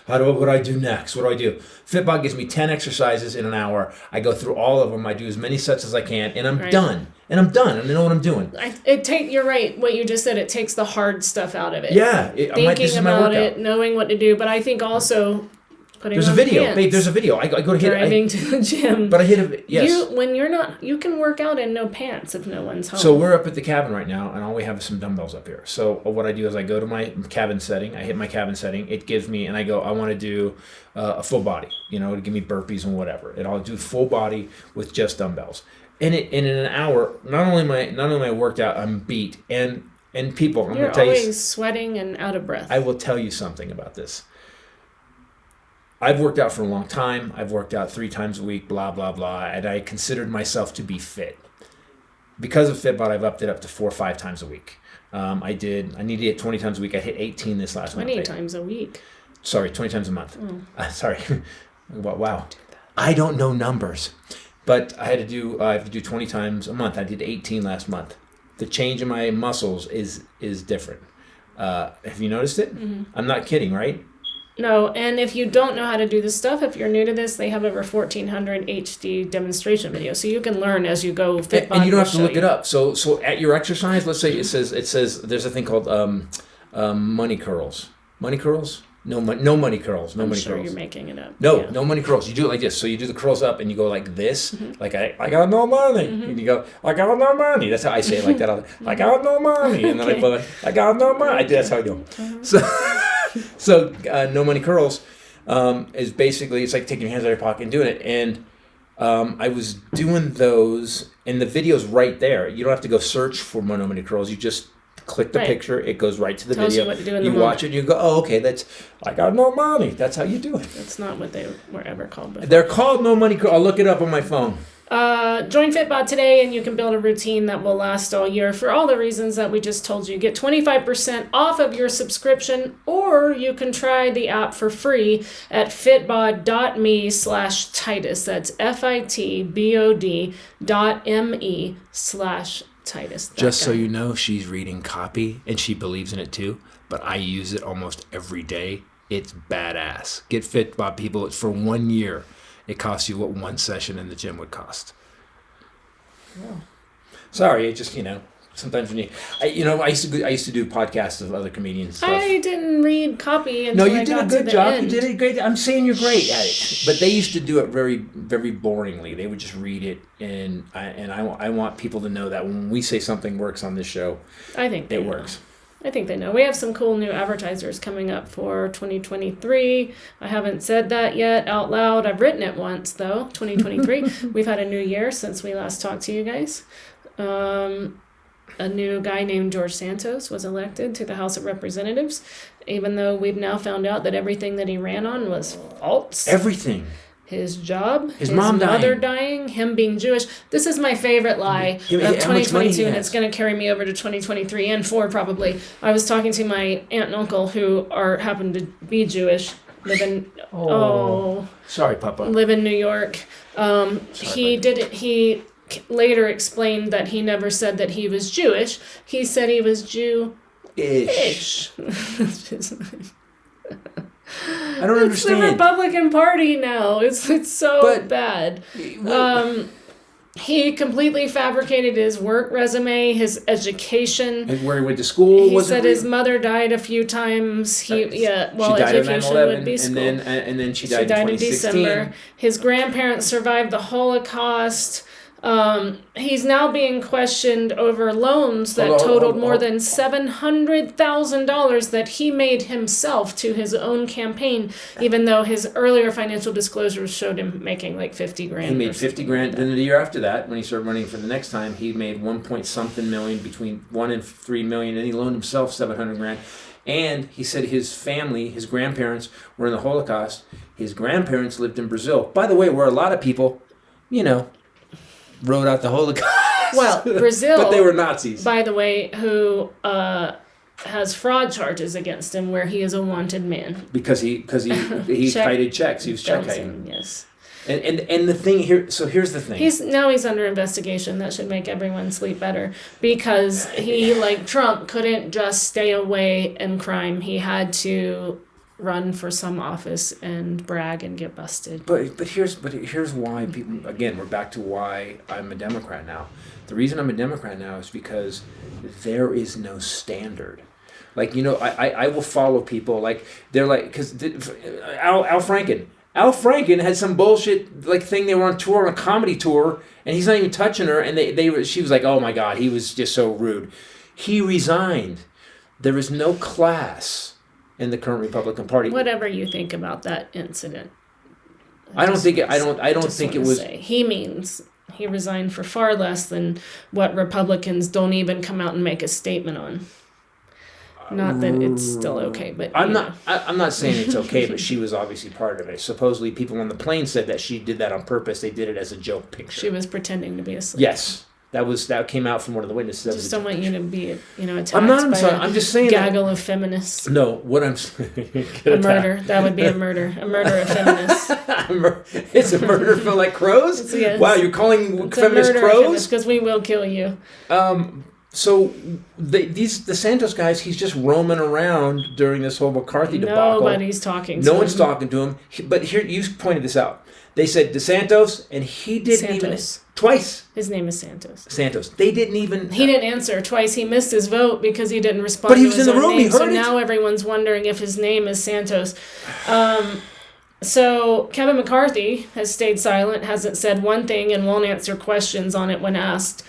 What do I do next? What do I do? Fitbod gives me 10 exercises in an hour. I go through all of them. I do as many sets as I can, and I'm done. And I'm done. I know what I'm doing. You're right. What you just said, it takes the hard stuff out of it. Yeah. Thinking about it, knowing what to do. But I think also putting There's a on video, pants, babe. There's a video. I go to hit. driving to the gym. But I hit a yes. When you're not, you can work out in no pants if no one's home. So we're up at the cabin right now, and all we have is some dumbbells up here. So what I do is I go to my cabin setting. I hit my cabin setting. It gives me, and I go, I want to do a full body. It'll give me burpees and whatever. And I'll do full body with just dumbbells. And in an hour, not only am I worked out, I'm beat. And people, I'm You're going to tell you. You're always sweating and out of breath. I will tell you something about this. I've worked out for a long time. I've worked out 3 times a week, blah, blah, blah. And I considered myself to be fit. Because of Fitbod, I've upped it up to 4 or 5 times a week. I need to hit 20 times a week. I hit 18 this last month. 20 times a week. Sorry, 20 times a month. Sorry. Wow. I don't know numbers. But I have to do 20 times a month. I did 18 last month. The change in my muscles is different. Have you noticed it? Mm-hmm. I'm not kidding, right? No, and if you don't know how to do this stuff, if you're new to this, they have over 1,400 HD demonstration videos, so you can learn as you go. Fitbod and you don't have to look it up. So at your exercise, let's say it says there's a thing called money curls. Money curls? No money curls. I'm sure you're making it up. No money curls. You do it like this. So you do the curls up and you go like this. Mm-hmm. Like I got no money. Mm-hmm. And you go, I got no money. That's how I say it like that. I got no money. And then I got no money. That's how I do them. Mm-hmm. So no money curls is basically, it's like taking your hands out of your pocket and doing it. And I was doing those, and the video's right there. You don't have to go search for no money curls. You just click the picture, it goes right to the video. You what to do in you the watch it, and you go, oh, okay, I got no money. That's how you do it. That's not what they were ever called before. They're called no money curls. I'll look it up on my phone. Join Fitbod today, and you can build a routine that will last all year for all the reasons that we just told you. Get 25% off of your subscription, or you can try the app for free at fitbod.me/Titus. That's fitbod.me/Titus. Just so you know, she's reading copy, and she believes in it too, but I use it almost every day. It's badass. Get Fitbod, people. It's for 1 year. It costs you what 1 session in the gym would cost. Yeah. Sorry, it just, sometimes when I used to do podcasts of other comedians. Stuff. I didn't read copy until you did a good job. End. You did it great. I'm saying you're great at it. But they used to do it very, very boringly. They would just read it, and I want people to know that when we say something works on this show, I think it works. I think they know. We have some cool new advertisers coming up for 2023. I haven't said that yet out loud. I've written it once, though, 2023. We've had a new year since we last talked to you guys. A new guy named George Santos was elected to the House of Representatives, even though we've now found out that everything that he ran on was false. Everything. His job, his mom mother dying, him being Jewish. This is my favorite lie of 2022, and it's going to carry me over to 2023 and 4 probably. I was talking to my aunt and uncle who happen to be Jewish, live in sorry, Papa. Live in New York. He later explained that he never said that he was Jewish. He said he was Jew-ish. I don't understand. It's the Republican Party now. It's so bad. He completely fabricated his work resume, his education. And where he went to school. He said his mother died a few times. Education would be school. And then she died in 2016. In December. His grandparents survived the Holocaust. He's now being questioned over loans that totaled more than $700,000 that he made himself to his own campaign, even though his earlier financial disclosures showed him making like $50,000. He made $50,000. Then the year after that, when he started running for the next time, he made $1.something million, between $1 and $3 million, and he loaned himself $700,000. And he said his family, his grandparents, were in the Holocaust. His grandparents lived in Brazil. By the way, where a lot of people, wrote out the Holocaust. Well, Brazil, but they were Nazis. By the way, who has fraud charges against him, where he is a wanted man because he kited checks. He was check kiting. Yes. And the thing here. So here's the thing. He's under investigation. That should make everyone sleep better, because he, like Trump, couldn't just stay away in crime. He had to run for some office and brag and get busted. But here's why people, again, we're back to why I'm a Democrat now. The reason I'm a Democrat now is because there is no standard. Like, I will follow people, like, they're like, because Al Franken, Al Franken had some bullshit like thing. They were on tour, on a comedy tour, and he's not even touching her. And she was like, "Oh my God, he was just so rude." He resigned. There is no class in the current Republican Party. Whatever you think about that incident, I don't think it was. He resigned for far less than what Republicans don't even come out and make a statement on. Not that it's still okay, but I'm not saying it's okay, but she was obviously part of it. Supposedly, people on the plane said that she did that on purpose. They did it as a joke picture. She was pretending to be asleep. Yes, that came out from one of the witnesses. Just don't want you to be, attacked I'm just saying gaggle of feminists. No, what I'm saying. A murder. That would be a murder. A murder of feminists. It's a murder for like crows? Yes. Wow, you're calling feminists crows? Because we will kill you. So the Santos guys, he's just roaming around during this whole McCarthy debacle. Nobody's talking to him. No one's talking to him. But here, you pointed this out. They said DeSantos, and he didn't even... Twice. His name is Santos. Santos. They didn't even... He didn't answer twice. He missed his vote because he didn't respond to his own name. So now everyone's wondering if his name is Santos. So Kevin McCarthy has stayed silent, hasn't said one thing, and won't answer questions on it when asked.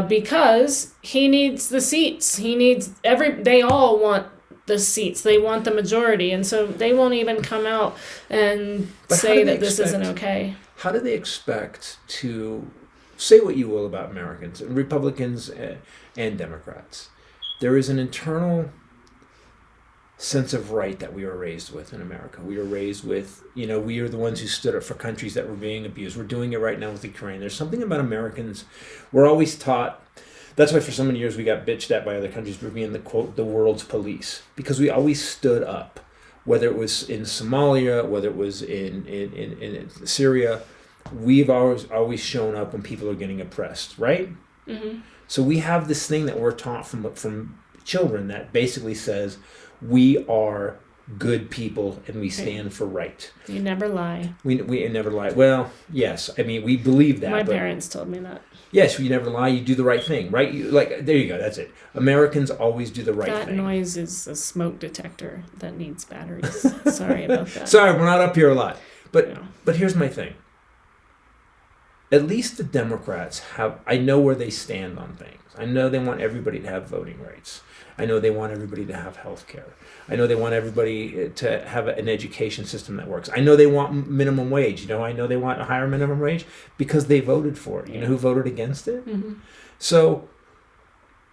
Because he needs the seats. They all want the seats. They want the majority. And so they won't even come out and say that this isn't okay. How do they expect to say what you will about Americans, Republicans and Democrats? There is an internal sense of right that we are raised with in America. We are raised with, we are the ones who stood up for countries that were being abused. We're doing it right now with Ukraine. There's something about Americans. We're always taught. That's why for so many years we got bitched at by other countries for being the, quote, the world's police. Because we always stood up. Whether it was in Somalia, whether it was in Syria, we've always shown up when people are getting oppressed, right? Mm-hmm. So we have this thing that we're taught from children that basically says, we are good people and we stand for right. You never lie. We never lie. Well, yes. I mean, we believe that. My parents told me that. Yes, you never lie. You do the right thing, right? There you go. That's it. Americans always do the right thing. That noise is a smoke detector that needs batteries. Sorry about that. Sorry, we're not up here a lot. But here's my thing. At least the Democrats I know where they stand on things. I know they want everybody to have voting rights. I know they want everybody to have health care. I know they want everybody to have an education system that works. I know they want minimum wage. I know they want a higher minimum wage because they voted for it. You know who voted against it? Mm-hmm. So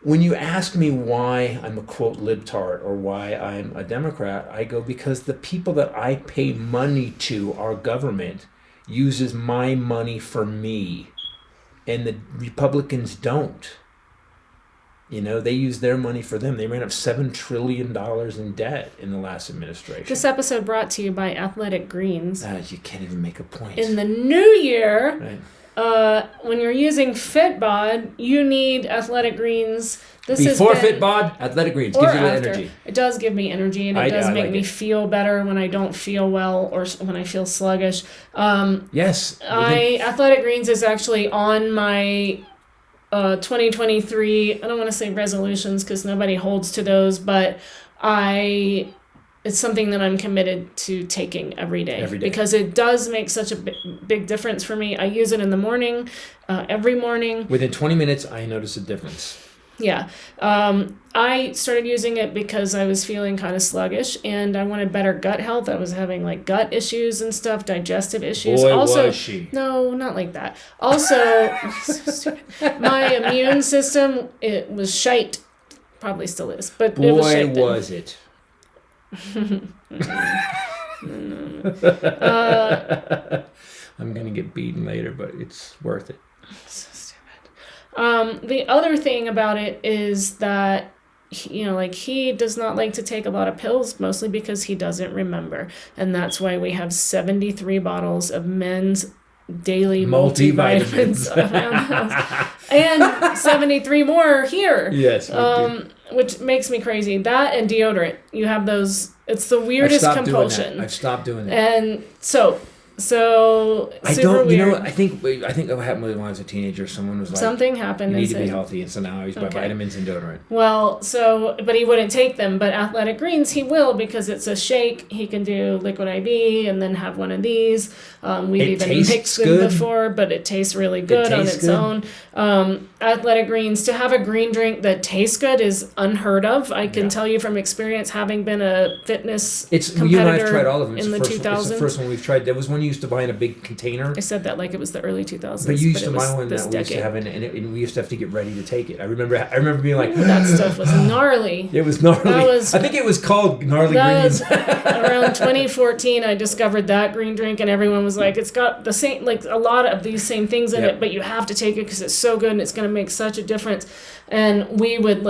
when you ask me why I'm a, quote, libtard or why I'm a Democrat, I go, because the people that I pay money to, our government, uses my money for me, and the Republicans don't. They use their money for them. They ran up $7 trillion in debt in the last administration. This episode brought to you by Athletic Greens. You can't even make a point. In the new year, right. When you're using Fitbod, you need Athletic Greens. Before Fitbod, Athletic Greens gives you that energy. It does give me energy, and it does make me feel better when I don't feel well or when I feel sluggish. Yes. Athletic Greens is actually on my 2023, I don't want to say resolutions because nobody holds to those, but it's something that I'm committed to taking every day. Because it does make such a big difference for me. I use it in the morning, every morning. Within 20 minutes, I notice a difference. Yeah. I started using it because I was feeling kind of sluggish and I wanted better gut health. I was having gut issues and stuff, digestive issues. Boy, was she. No, not like that. Also, so stupid. My immune system, it was shite. Probably still is, but boy, it was shite. Boy, was it. I'm going to get beaten later, but it's worth it. So stupid. The other thing about it is that, he does not like to take a lot of pills, mostly because he doesn't remember. And that's why we have 73 bottles of men's daily multivitamins around the house. And 73 more here. Yes. Which makes me crazy. That and deodorant. You have those. It's the weirdest compulsion. I've stopped doing that. And so So I super don't. You weird. know, I think what happened when I was a teenager. Someone was like, Something happened. "You and need to be said- healthy," and so now he's by Okay. vitamins and deodorant. Well, but he wouldn't take them. But Athletic Greens, he will because it's a shake. He can do liquid IV and then have one of these. We've It even tastes mixed them good. before, but it tastes really good on tastes its good. own. Athletic Greens, to have a green drink that tastes good is unheard of. I can tell you from experience, having been a fitness competitor You and I have tried all of them. in the 2000s. It's the first one we've tried. There was one you used to buy in a big container. I said that like it was the early 2000s. But you used to it buy was one this that we used to have, and we used to have to get ready to take it. I remember being like, That stuff was gnarly. it was gnarly. I think it was called Gnarly That Greens. was around 2014. I discovered that green drink, and everyone was like, "It's got the same, like a lot of these same things in Yep. it, but you have to take it because it's so good and it's going to make such a difference." And we would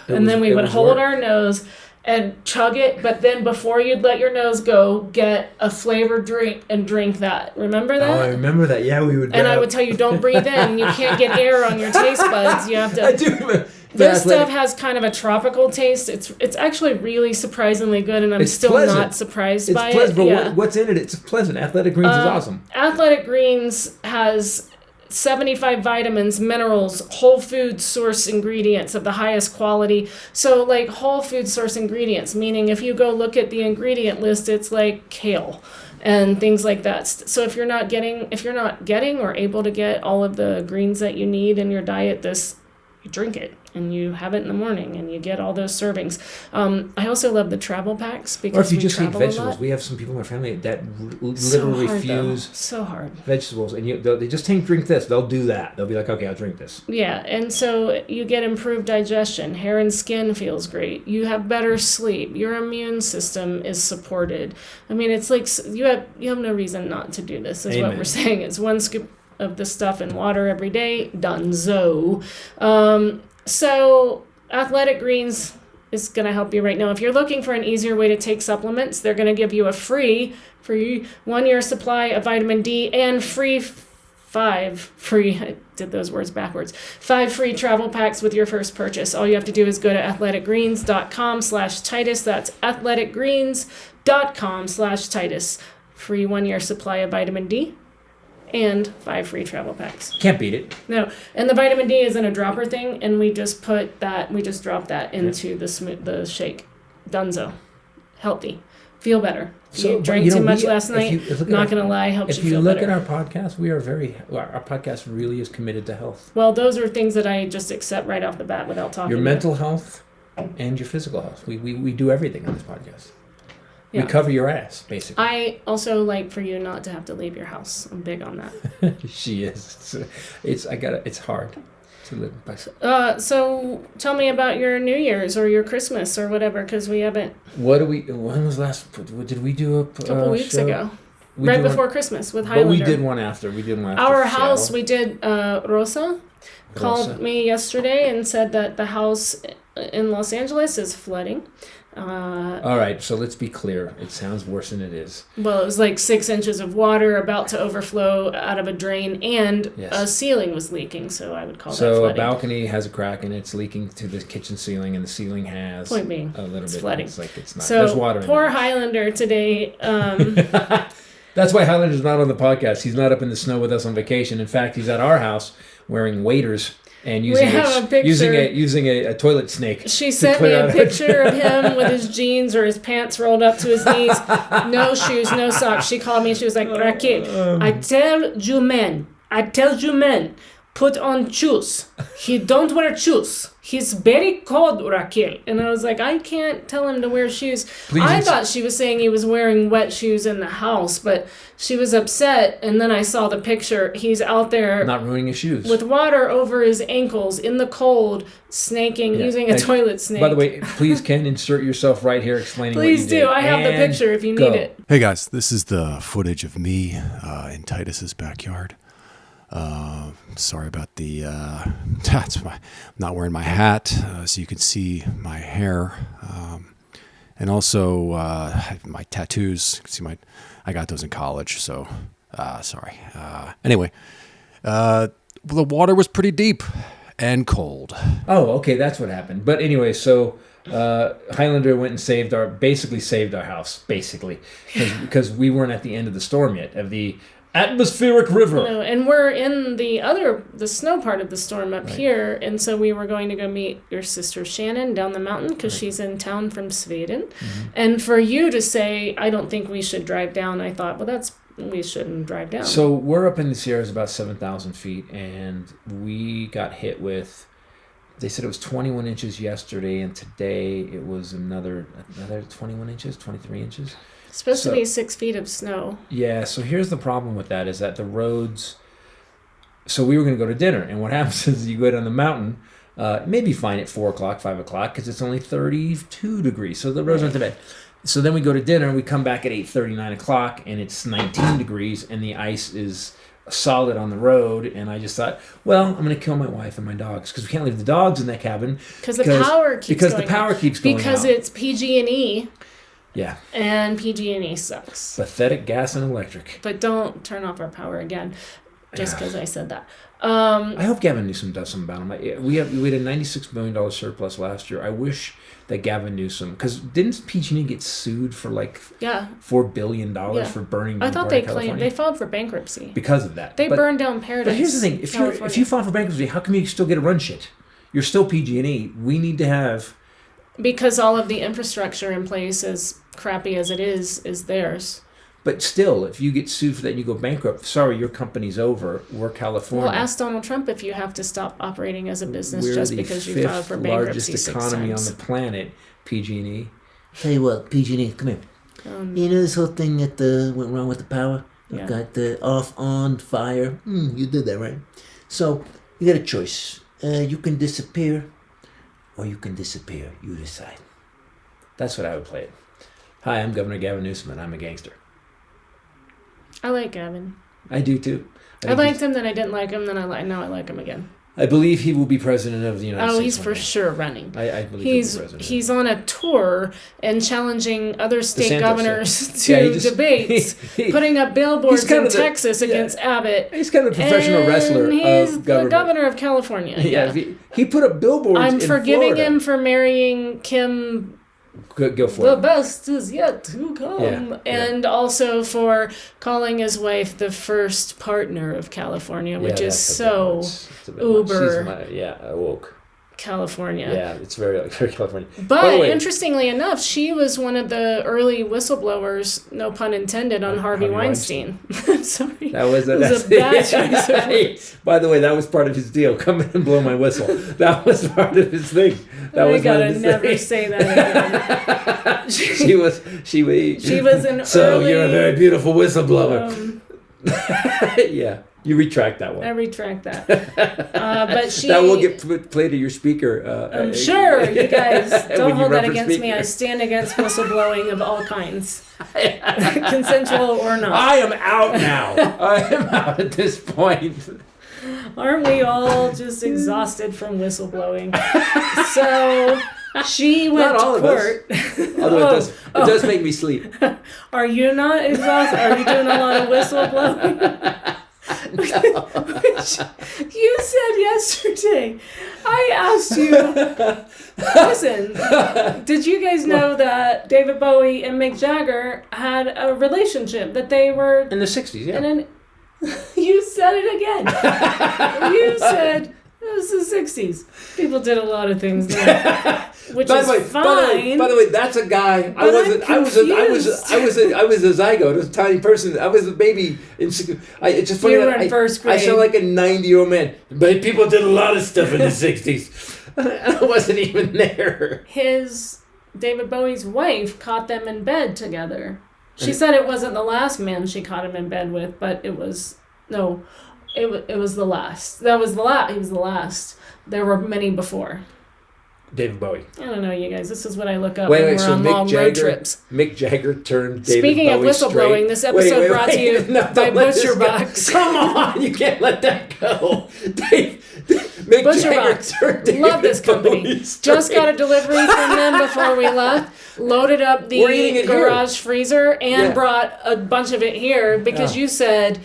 then we would hold our nose and chug it, but then before you'd let your nose go, get a flavored drink and drink that. Remember that? Oh, I remember that. Yeah, we would. And I would tell you, don't breathe in. You can't get air on your taste buds. You have to. I do remember. This stuff has kind of a tropical taste. It's actually really surprisingly good, and I'm It's still pleasant. not surprised It's by pleasant, it. but Yeah. what's in it? It's pleasant. Athletic Greens is awesome. Athletic Greens has 75 vitamins, minerals, whole food source ingredients of the highest quality. So like whole food source ingredients, meaning if you go look at the ingredient list, it's like kale and things like that. So if you're not getting or able to get all of the greens that you need in your diet, you drink it and you have it in the morning and you get all those servings. I also love the travel packs because Or if you we just eat travel a vegetables, lot. we have some people in our family that literally So hard, refuse though. So hard. vegetables, and they just drink this. They'll do that. They'll be like, okay, I'll drink this. Yeah, and so you get improved digestion. Hair and skin feels great. You have better sleep. Your immune system is supported. I mean, it's like you have no reason not to do this. Is what Amen. we're saying. It's one scoop of this stuff in water every day. Donezo. So Athletic Greens is going to help you right now. If you're looking for an easier way to take supplements, they're going to give you a free 1-year supply of vitamin D and I did those words backwards. 5 free travel packs with your first purchase. All you have to do is go to athleticgreens.com/Titus. That's athleticgreens.com/Titus. Free 1-year supply of vitamin D and 5 free travel packs. Can't beat it. No, and the vitamin D is in a dropper thing, and we just drop that into the shake. Donezo. Healthy. Feel better. You drank too much last night. Not going to lie, helps you feel better. If you look at our podcast, our podcast really is committed to health. Well, those are things that I just accept right off the bat without talking. Your mental health and your physical health. We do everything on this podcast. Yeah. We cover your ass, basically. I also like for you not to have to leave your house. I'm big on that. She is. It's hard to live by. So tell me about your New Year's or your Christmas or whatever, because we haven't. When was last? Did we do a couple weeks show? ago? Right before Christmas with Highlander. But we did one after. Our house, we did. Rosa called me yesterday and said that the house in Los Angeles is flooding. All right, so let's be clear. It sounds worse than it is. Well, it was like 6 inches of water about to overflow out of a drain, and a ceiling was leaking, so I would call that flooding. So a balcony has a crack, and it's leaking to the kitchen ceiling, and the ceiling has Point being, a little it's bit. flooding. It's like it's not. So there's water in poor there. Highlander today. That's why Highlander's not on the podcast. He's not up in the snow with us on vacation. In fact, he's at our house wearing waders and using a toilet snake. She sent me a picture of him with his jeans or his pants rolled up to his knees, no shoes, no socks. She called me and she was like, Raquel, I tell you men, put on shoes. He don't wear shoes. He's very cold, Raquel. And I was like, I can't tell him to wear shoes. I thought she was saying he was wearing wet shoes in the house, but she was upset. And then I saw the picture. He's out there. Not ruining his shoes. With water over his ankles in the cold, using a toilet snake. By the way, please, Ken, insert yourself right here explaining what you did. Please do. I have the picture if you need it. Hey guys, this is the footage of me in Titus's backyard. Sorry about the, I'm not wearing my hat, so you can see my hair. And also, my tattoos, you can see I got those in college, so, sorry. Anyway, the water was pretty deep, and cold. Oh, okay, that's what happened. But anyway, so Highlander went and basically saved our house, because we weren't at the end of the storm yet, of the atmospheric river. No, and we're in the snow part of the storm up here, and so we were going to go meet your sister Shannon down the mountain because she's in town from Sweden. Mm-hmm. And for you to say, I don't think we should drive down, I thought, well, we shouldn't drive down. So we're up in the Sierras about 7,000 feet, and we got hit with, they said it was 21 inches yesterday, and today it was another 21 inches, 23 inches. It's supposed to be 6 feet of snow. Yeah, so here's the problem with that, is that the roads, so we were going to go to dinner, and what happens is you go down the mountain, maybe fine at 4 o'clock, 5 o'clock, because it's only 32 degrees, so the roads aren't too bad. So then we go to dinner, and we come back at 8:30, 9 o'clock, and it's 19 degrees, and the ice is solid on the road, and I just thought, well, I'm going to kill my wife and my dogs, because we can't leave the dogs in that cabin. Because the power keeps going out. Because it's PG&E. Yeah. And PG&E sucks. Pathetic gas and electric. But don't turn off our power again, just because I said that. I hope Gavin Newsom does something about them. We had a $96 million surplus last year. I wish that Gavin Newsom, because didn't PG&E get sued for $4 billion for burning? I thought they filed for bankruptcy because of that. They burned down Paradise. But here's the thing: if you file for bankruptcy, how come you still get to run shit? You're still PG&E. We need to have, because all of the infrastructure in place, as crappy as it is theirs. But still, if you get sued for that and you go bankrupt, sorry, your company's over. We're California. Well, ask Donald Trump if you have to stop operating as a business just because you filed for bankruptcy 6 times. We're the fifth largest economy on the planet, PG&E. Tell you what, PG&E, come here. You know this whole thing that went wrong with the power? Yeah. Got the off, on, fire. You did that, right? So, you got a choice. You can disappear, or you can disappear. You decide. That's what I would play it. Hi, I'm Governor Gavin Newsom, and I'm a gangster. I like Gavin. I do too. I liked him, then I didn't like him, then now I like him again. I believe he will be president of the United States. Oh, he's for sure running. I believe he'll be president. He's on a tour and challenging other state governors to debates, putting up billboards in Texas against Abbott. He's kind of a professional wrestler of government. He's the governor of California. Yeah. He put up billboards in Florida. I'm forgiving him for marrying Kim. Go for the best is yet to come. And also for calling his wife the first partner of California, which is so uber woke. California. Yeah, it's very California. But interestingly enough, she was one of the early whistleblowers, no pun intended, on Harvey Weinstein. I'm sorry. That was a bad choice of words. By the way, that was part of his deal. Come in and blow my whistle. That was part of his thing. I gotta never say that again. She was an so early... you're a very beautiful whistleblower. Yeah. You retract that one. I retract that. But she... That will get played to your speaker. I'm sure. You guys, don't hold that against me. I stand against whistleblowing of all kinds. Consensual or not. I am out now. I am out at this point. Aren't we all just exhausted from whistleblowing? So... She went to court. Although it does make me sleep. Are you not exhausted? Are you doing a lot of whistleblowing? Which you said yesterday. I asked you, listen, did you guys know that David Bowie and Mick Jagger had a relationship, that they were... In the 60s, yeah. You said it again. You said... It was the 60s. People did a lot of things then, which is fine. By the way, that's a guy. I was a zygote, a tiny person. I was a baby. It's just funny. You were in first grade. I sound like a 90-year-old man. But people did a lot of stuff in the 60s. I wasn't even there. David Bowie's wife caught them in bed together. She said it wasn't the last man she caught him in bed with, but it was It was the last. He was the last. There were many before. David Bowie. I don't know, you guys. This is what I look up when we're on long road trips. Mick Jagger turned David Speaking Bowie of whistleblowing, this episode brought to you by Butcher Box. Come on, you can't let that go. Mick Butcher Jagger Box. turned David Love this company. Bowie Just got a delivery from them before we left. Loaded up the garage freezer and brought a bunch of it here because you said...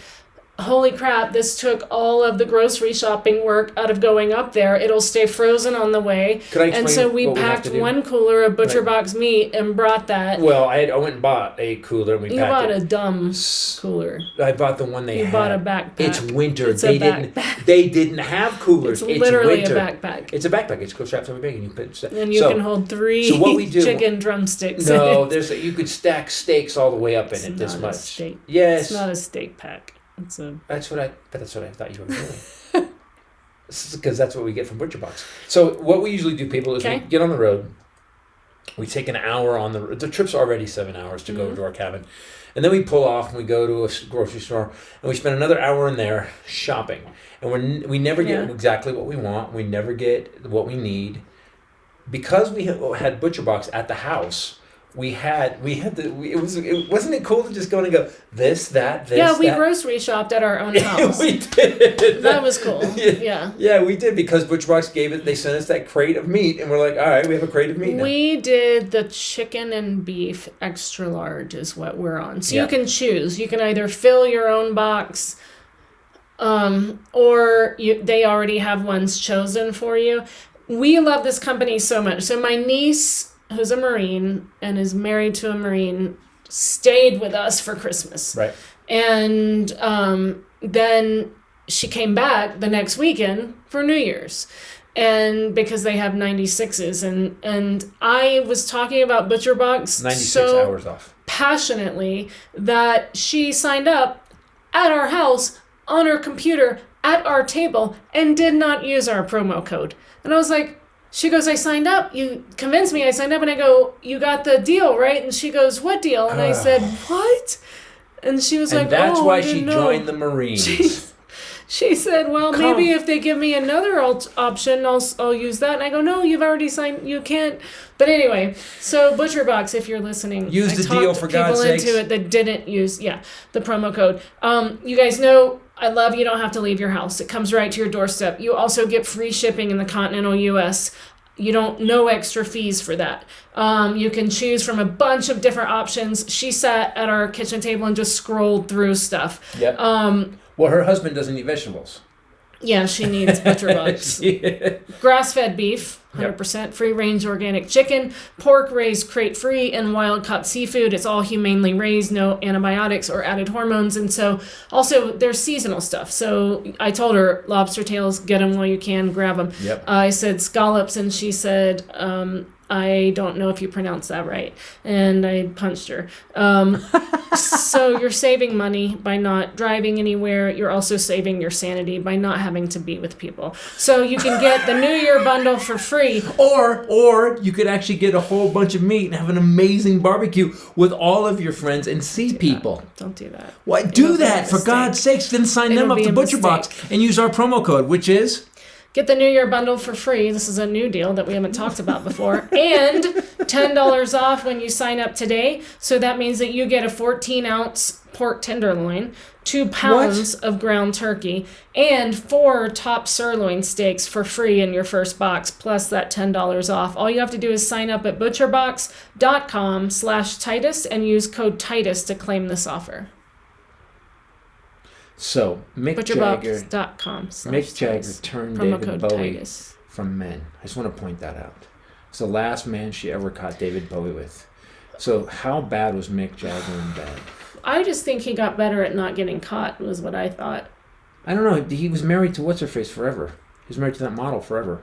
holy crap, this took all of the grocery shopping work out of going up there. It'll stay frozen on the way. Could I explain and so we what we have packed to do? one cooler of Butcher Box meat and brought that. Well, I went and bought a cooler and we You packed bought it. a dumb cooler. I bought the one they You had. bought a backpack. It's winter. It's a backpack. They didn't have coolers. It's literally winter. a backpack. It's a backpack. It's strapped to my bag and you put it. And you can hold 3 so what we do, chicken drumsticks. No, in it. you could stack steaks all the way up in It's it this not much. a steak. Yes. It's not a steak pack. It's a. That's what I thought you were doing. Because that's what we get from Butcher Box. So what we usually do, people, is we get on the road. We take an hour on the trip's already 7 hours to go to our cabin. And then we pull off and we go to a grocery store and we spend another hour in there shopping. And we never get exactly what we want. We never get what we need. Because we had Butcher Box at the house, wasn't it cool to just go and go, this, that, this, Yeah, we that? grocery shopped at our own house. We did. That was cool. Yeah. Yeah, we did because Butcher Box they sent us that crate of meat and we're like, all right, we have a crate of meat now. We did the chicken and beef extra large is what we're on. So you can choose. You can either fill your own box or they already have ones chosen for you. We love this company so much. So my niece, who's a Marine and is married to a Marine, stayed with us for Christmas. Right. And then she came back the next weekend for New Year's. And because they have 96s. And I was talking about Butcher Box 96 hours off. Passionately that she signed up at our house on her computer at our table and did not use our promo code. And I was like, she goes, I signed up. You convinced me I signed up. And I go, you got the deal, right? And she goes, what deal? And I said, what? And she was like, that's why I didn't she know. joined the Marines. She said, well, maybe if they give me another option, I'll use that. And I go, no, you've already signed. You can't. But anyway, so Butcher Box, if you're listening. Use the deal for God's sakes. People into it that didn't use, the promo code. You guys know, I love you don't have to leave your house. It comes right to your doorstep. You also get free shipping in the continental U.S. You don't, no extra fees for that. You can choose from a bunch of different options. She sat at our kitchen table and just scrolled through stuff. Yep. Well, her husband doesn't eat vegetables. Yeah, she needs Butcher Box. Grass-fed beef, 100% free-range organic chicken, pork raised crate-free, and wild-caught seafood. It's all humanely raised, no antibiotics or added hormones. And so also there's seasonal stuff. So I told her lobster tails, get them while you can, grab them. Yep. I said scallops, and she said, I don't know if you pronounced that right. And I punched her. So you're saving money by not driving anywhere. You're also saving your sanity by not having to be with people. So you can get the New Year bundle for free. Or you could actually get a whole bunch of meat and have an amazing barbecue with all of your friends and see people. Don't do that. Why do that, for God's sakes? Then sign them up to Butcher Box and use our promo code, which is... Get the New Year bundle for free. This is a new deal that we haven't talked about before. And $10 off when you sign up today. So that means that you get a 14-ounce pork tenderloin, 2 pounds of ground turkey, and 4 top sirloin steaks for free in your first box, plus that $10 off. All you have to do is sign up at butcherbox.com/Titus and use code Titus to claim this offer. So, Mick Jagger butcherbox.com/Titus. turned Promo David code Bowie Titus. from men. I just want to point that out. It's the last man she ever caught David Bowie with. So how bad was Mick Jagger in bed? I just think he got better at not getting caught, was what I thought. I don't know. He was married to what's-her-face forever. He was married to that model forever.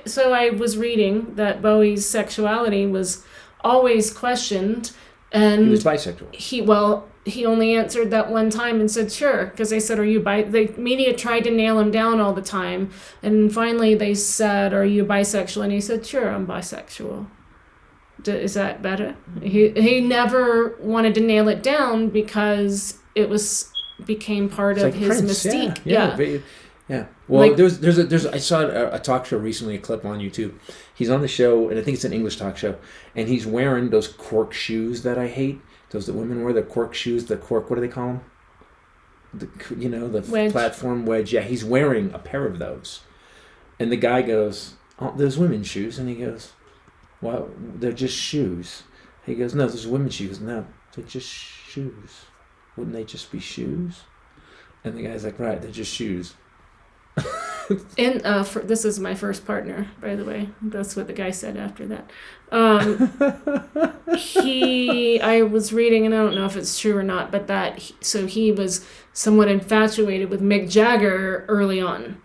So I was reading that Bowie's sexuality was always questioned. And He was bisexual. He only answered that one time and said, sure, because they said, are you the media tried to nail him down all the time. And finally they said, are you bisexual? And he said, sure, I'm bisexual. Is that better? He never wanted to nail it down because it became part of his Prince, mystique. Yeah. Well, I saw a talk show recently, a clip on YouTube. He's on the show, and I think it's an English talk show, and he's wearing those cork shoes that I hate. Those that women wear, the cork shoes, what do they call them? The wedge. Platform wedge. Yeah, he's wearing a pair of those. And the guy goes, oh, those women's shoes. And he goes, well, they're just shoes. He goes, no, those are women's shoes. No, they're just shoes. Wouldn't they just be shoes? And the guy's like, right, they're just shoes. And this is my first partner, by the way. That's what the guy said after that. I was reading, and I don't know if it's true or not, but he was somewhat infatuated with Mick Jagger early on.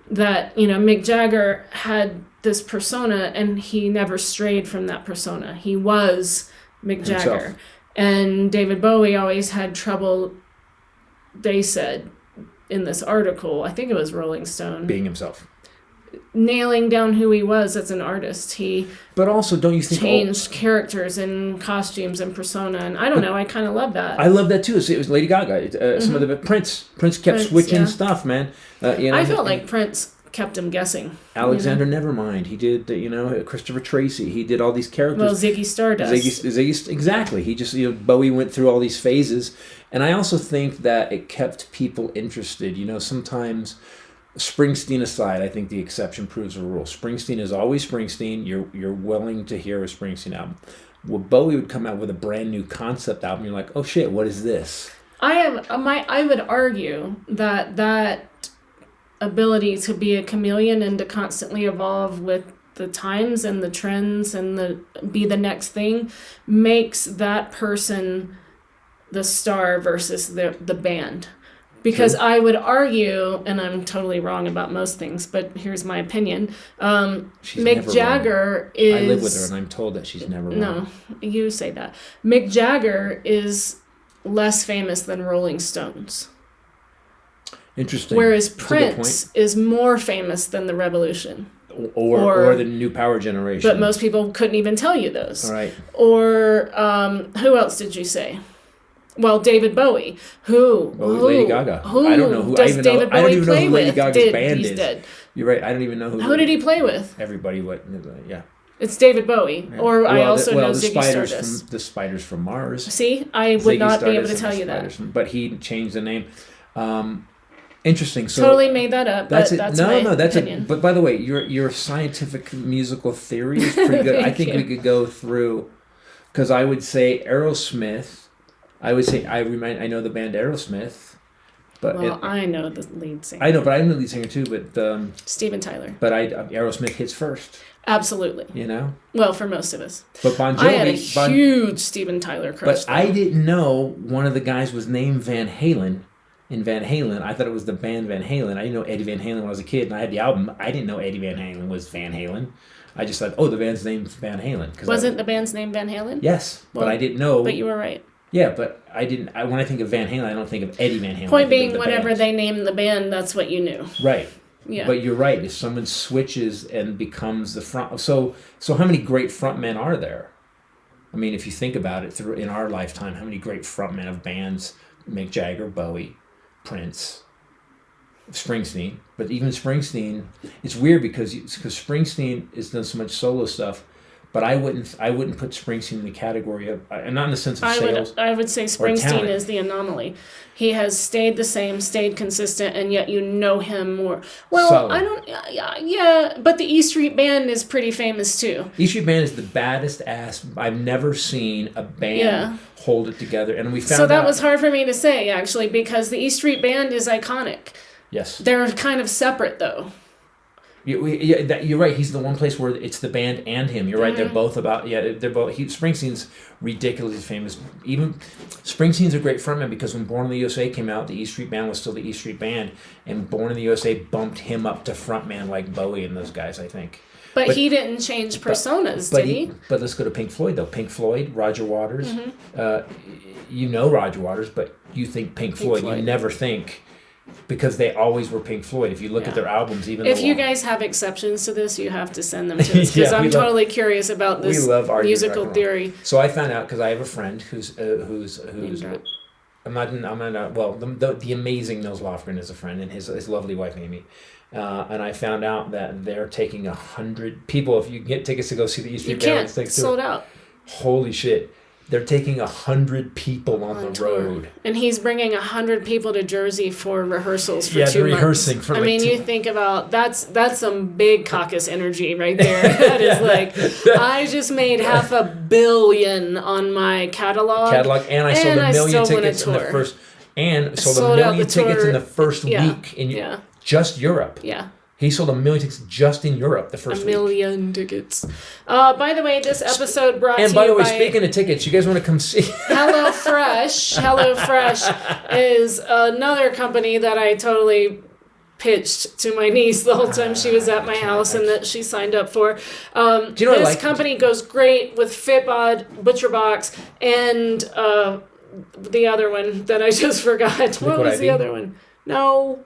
That, Mick Jagger had this persona, and he never strayed from that persona. He was Mick Jagger. Himself. And David Bowie always had trouble, they said, in this article, I think it was Rolling Stone, Being himself. nailing down who he was as an artist. But also, don't you think... changed characters and costumes and persona, and I don't know, I kind of love that. I love that too. It was Lady Gaga. Some of the Prince kept switching stuff, man. I felt like Prince kept him guessing. Alexander Nevermind. He did, Christopher Tracy. He did all these characters. Well, Ziggy Stardust. Ziggy, exactly. He just, Bowie went through all these phases. And I also think that it kept people interested. Sometimes, Springsteen aside, I think the exception proves the rule. Springsteen is always Springsteen. You're willing to hear a Springsteen album. Well, Bowie would come out with a brand new concept album. You're like, oh shit, what is this? I would argue that ability to be a chameleon and to constantly evolve with the times and the trends and be the next thing makes that person the star versus the band. Because True. I would argue, and I'm totally wrong about most things, but here's my opinion. Mick Jagger is... I live with her and I'm told that she's never wrong. No, you say that. Mick Jagger is less famous than Rolling Stones. Interesting. Whereas That's a good Prince is more famous than the Revolution. Or the New Power Generation. But most people couldn't even tell you those. All right. Or who else did you say? Well, David Bowie. Lady Gaga. Who I don't know who. does David Bowie I don't even know play who Lady with? Gaga's band He's is. dead. You're right. I don't even know who. Who did he play with? Everybody. Yeah. It's David Bowie. Yeah. Or I also know the Ziggy spiders Stardust. the Spiders from Mars. See, I would Ziggy not be able Stardust to and tell the you that. Spiders but he changed the name. Interesting. So Totally made that up. That's but it. That's No, my that's opinion. it. But by the way, your scientific musical theory is pretty good. I think we could go through, because I would say Aerosmith. I know the band Aerosmith, but I know the lead singer. I know, but I'm the lead singer too. But Steven Tyler. But Aerosmith hits first. Absolutely. Well, for most of us. But Bon Jovi. I had a huge Steven Tyler crush. But I didn't know one of the guys was named Van Halen. In Van Halen, I thought it was the band Van Halen. I didn't know Eddie Van Halen when I was a kid, and I had the album. I didn't know Eddie Van Halen was Van Halen. I just thought, the band's name's Van Halen. Wasn't the band's name Van Halen? Yes, but I didn't know. But you were right. Yeah, but I didn't. When I think of Van Halen, I don't think of Eddie Van Halen. Point being, whenever they named the band, that's what you knew. Right. Yeah. But you're right. If someone switches and becomes the front, so how many great frontmen are there? I mean, if you think about it, in our lifetime, how many great frontmen of bands? Mick Jagger, Bowie, Prince, Springsteen. But even Springsteen, it's weird because Springsteen has done so much solo stuff. But I wouldn't put Springsteen in the category of, and not in the sense of sales. I would say Springsteen is the anomaly. He has stayed the same, stayed consistent, and yet you know him more. Well, Solid. I don't. Yeah, but the E Street Band is pretty famous too. E Street Band is the baddest ass. I've never seen a band hold it together, and we found. So that was hard for me to say actually, because the E Street Band is iconic. Yes. They're kind of separate though. You're right. He's the one place where it's the band and him. You're right. They're both about. They're both. Springsteen's ridiculously famous. Even Springsteen's a great frontman because when Born in the USA came out, the E Street Band was still the E Street Band, and Born in the USA bumped him up to frontman like Bowie and those guys. I think. But he didn't change personas, did he? But let's go to Pink Floyd though. Pink Floyd, Roger Waters. Roger Waters, but you think Pink Floyd. You never think. Because they always were Pink Floyd. If you look at their albums, even if you guys have exceptions to this, you have to send them to us because I'm totally curious about this musical theory. So I found out because I have a friend who's the amazing Nils Lofgren is a friend, and his lovely wife Amy. And I found out that they're taking 100 people. If you get tickets to go see the E Street Band, it's sold out. Holy shit. They're taking 100 people on the road. And he's bringing 100 people to Jersey for rehearsals for 2 months. Yeah, they're rehearsing for you think about, that's some big caucus energy right there. That is like, I just made $500 million on my catalog. And I sold 1 million tickets in the first. and sold Sold a out million the tour. tickets in the first Yeah. week in Yeah. just Europe. Yeah. He sold 1 million tickets just in Europe the first A week. million tickets. By the way, this episode brought And to by you the way, by speaking of tickets, you guys want to come see? HelloFresh. HelloFresh is another company that I totally pitched to my niece the whole time she was at my house and that she signed up for. Do you know what I This like? company goes great with Fitbod, ButcherBox, and the other one that I just forgot. What Liquid was IV? the other one? No.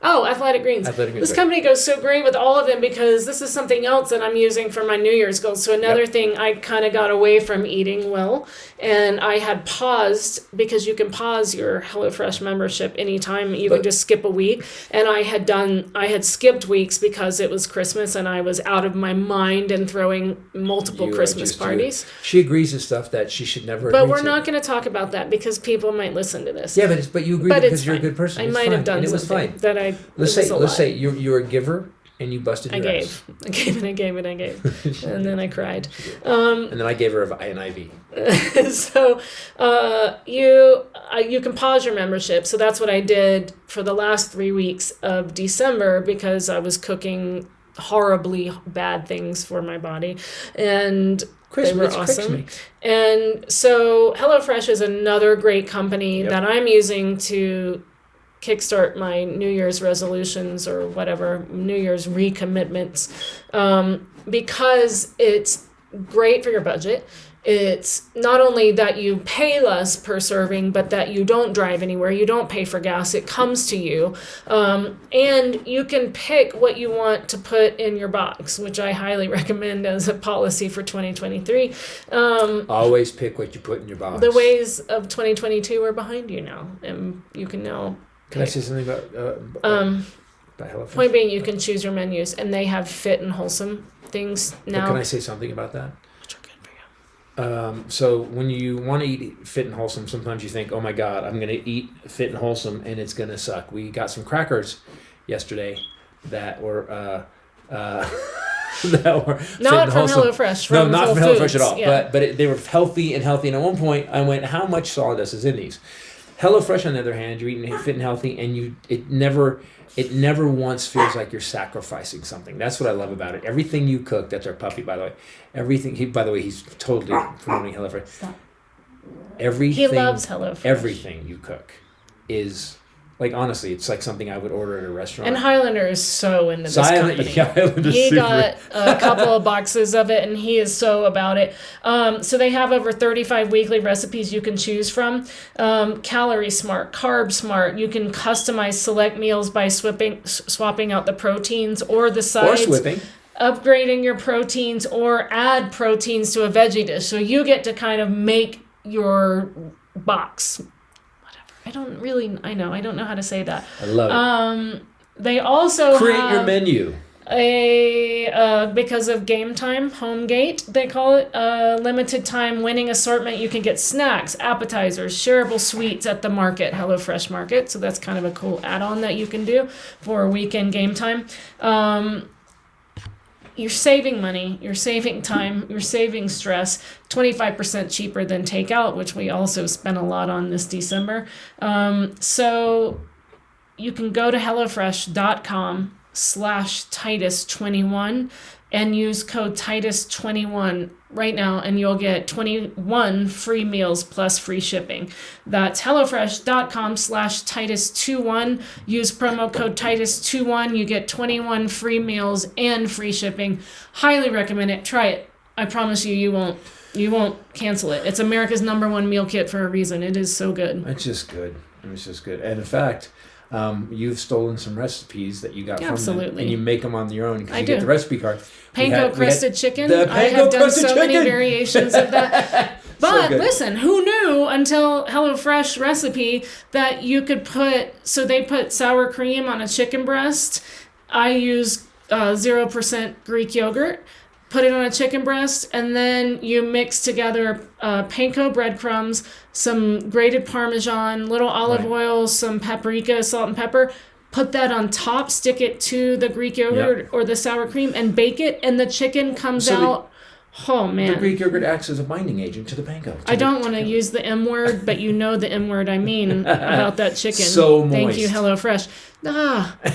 Oh, Athletic Greens. Athletic Greens, This right. company goes so great with all of them because this is something else that I'm using for my New Year's goals. So another thing, I kind of got away from eating well, and I had paused because you can pause your HelloFresh membership anytime. You can just skip a week, and I had skipped weeks because it was Christmas and I was out of my mind and throwing multiple You are Christmas just parties. She agrees to stuff that she should never But agree we're to. not going to talk about that because people might listen to this. Yeah, but you agree But it's because you're a fine. good person. I It's might fine. have done and it was something fine. that I. Let's say you're a giver and you busted I your ass. gave and I gave and I gave, and then I cried. And then I gave her an IV. So you can pause your membership. So that's what I did for the last 3 weeks of December because I was cooking horribly bad things for my body, and they were awesome. And so HelloFresh is another great company that I'm using to kickstart my New Year's resolutions or whatever, New Year's recommitments, because it's great for your budget. It's not only that you pay less per serving, but that you don't drive anywhere, you don't pay for gas, it comes to you. And you can pick what you want to put in your box, which I highly recommend as a policy for 2023. Always pick what you put in your box. The ways of 2022 are behind you now, and you can now. Can I say something about HelloFresh? Point being, you can choose your menus, and they have fit and wholesome things But now. can I say something about that? Which are good for you. So when you want to eat fit and wholesome, sometimes you think, "Oh my God, I'm going to eat fit and wholesome, and it's going to suck." We got some crackers yesterday that were that were fit Not and from wholesome. HelloFresh. No, From not Whole from HelloFresh Foods. at all. Yeah. But they were healthy. And at one point, I went, "How much sawdust is in these?" HelloFresh, on the other hand, you're eating fit and healthy, and it never once feels like you're sacrificing something. That's what I love about it. Everything you cook, that's our puppy, by the way. He's totally promoting HelloFresh. Stop. Everything, He loves HelloFresh. Everything you cook is, like, honestly, it's like something I would order at a restaurant. And Highlander is so into this company. Highlander He super. got a couple of boxes of it, and he is so about it. So they have over 35 weekly recipes you can choose from. Calorie Smart, Carb Smart. You can customize select meals by swapping out the proteins or the sides. Or swipping. Upgrading your proteins or add proteins to a veggie dish. So you get to kind of make your box. I don't know how to say that. I love it. They also Create have your menu. because of game time, Homegate, they call it, limited time winning assortment. You can get snacks, appetizers, shareable sweets at the market, HelloFresh Market. So that's kind of a cool add-on that you can do for weekend game time. You're saving money, you're saving time, you're saving stress. 25% cheaper than takeout, which we also spent a lot on this December. So you can go to HelloFresh.com/Titus21 and use code Titus21 right now, and you'll get 21 free meals plus free shipping. That's HelloFresh.com/Titus21. Use promo code Titus21. You get 21 free meals and free shipping. Highly recommend it. Try it. I promise you won't cancel it. It's America's #1 meal kit for a reason. It is so good. It's just good. It's just good. And in fact, you've stolen some recipes that you got from them, Absolutely. and you make them on your own because I you do. get the recipe card. Panko crusted chicken. the I panko have done crusted so many chicken. variations of that. But good. listen, who knew until HelloFresh recipe that you could they put sour cream on a chicken breast. I use 0% Greek yogurt. Put it on a chicken breast, and then you mix together panko breadcrumbs, some grated Parmesan, little olive oil, some paprika, salt and pepper. Put that on top, stick it to the Greek yogurt or the sour cream, and bake it, and the chicken comes out Oh, The man. Greek yogurt acts as a binding agent to the panko. I don't want to use the M word, but you know the M word I mean about that chicken. So Thank you, moist. HelloFresh.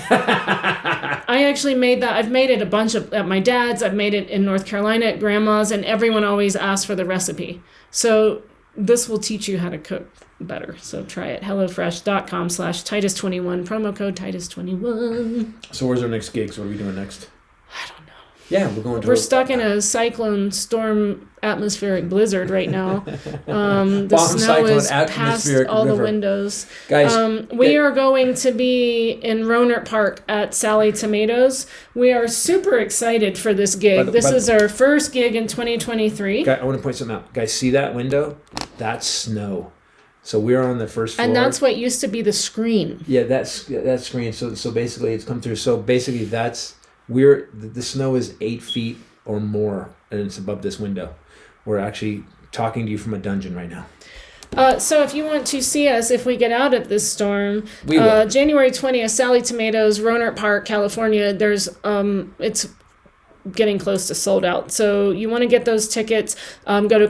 I actually made that. I've made it a bunch at my dad's. I've made it in North Carolina at grandma's, and everyone always asks for the recipe. So this will teach you how to cook better. So try it. HelloFresh.com/Titus21. Promo code Titus21. So where's our next gig? So what are we doing next? I don't know. Yeah, we're going to... We're stuck in a cyclone storm atmospheric blizzard right now. The Bomb snow cyclone is past atmospheric all river. the windows. Guys, We are going to be in Rohnert Park at Sally Tomatoes. We are super excited for this gig. This is our first gig in 2023. I want to point something out. Guys, see that window? That's snow. So we're on the first floor. And that's what used to be the screen. Yeah, that's screen. So basically it's come through. So basically the snow is 8 feet or more, and it's above this window. We're actually talking to you from a dungeon right now. So if you want to see us, if we get out of this storm, We will. January 20th, Sally Tomatoes, Rohnert Park, California. There's it's getting close to sold out. So you want to get those tickets, go to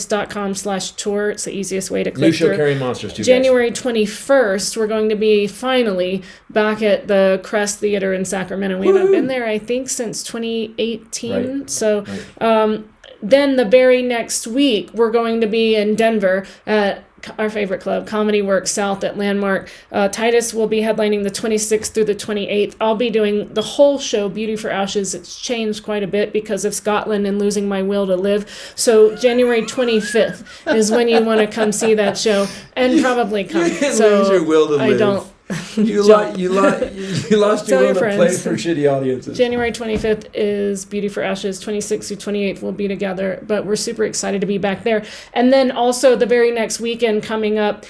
ChristopherTitus.com/tour. It's the easiest way to click New show through. Carrying Monsters too, January 21st, we're going to be finally back at the Crest Theater in Sacramento. We haven't been there, I think, since 2018. Right. So Right. then the very next week, we're going to be in Denver at our favorite club, Comedy Works South at Landmark. Titus will be headlining the 26th through the 28th. I'll be doing the whole show, Beauty for Ashes. It's changed quite a bit because of Scotland and losing my will to live. So January 25th is when you want to come see that show and probably come. So lose your will to I live. don't. You lost your Tell will your to play friends. for shitty audiences. January 25th is Beauty for Ashes. 26th through 28th we'll be together, but we're super excited to be back there. And then also the very next weekend coming up,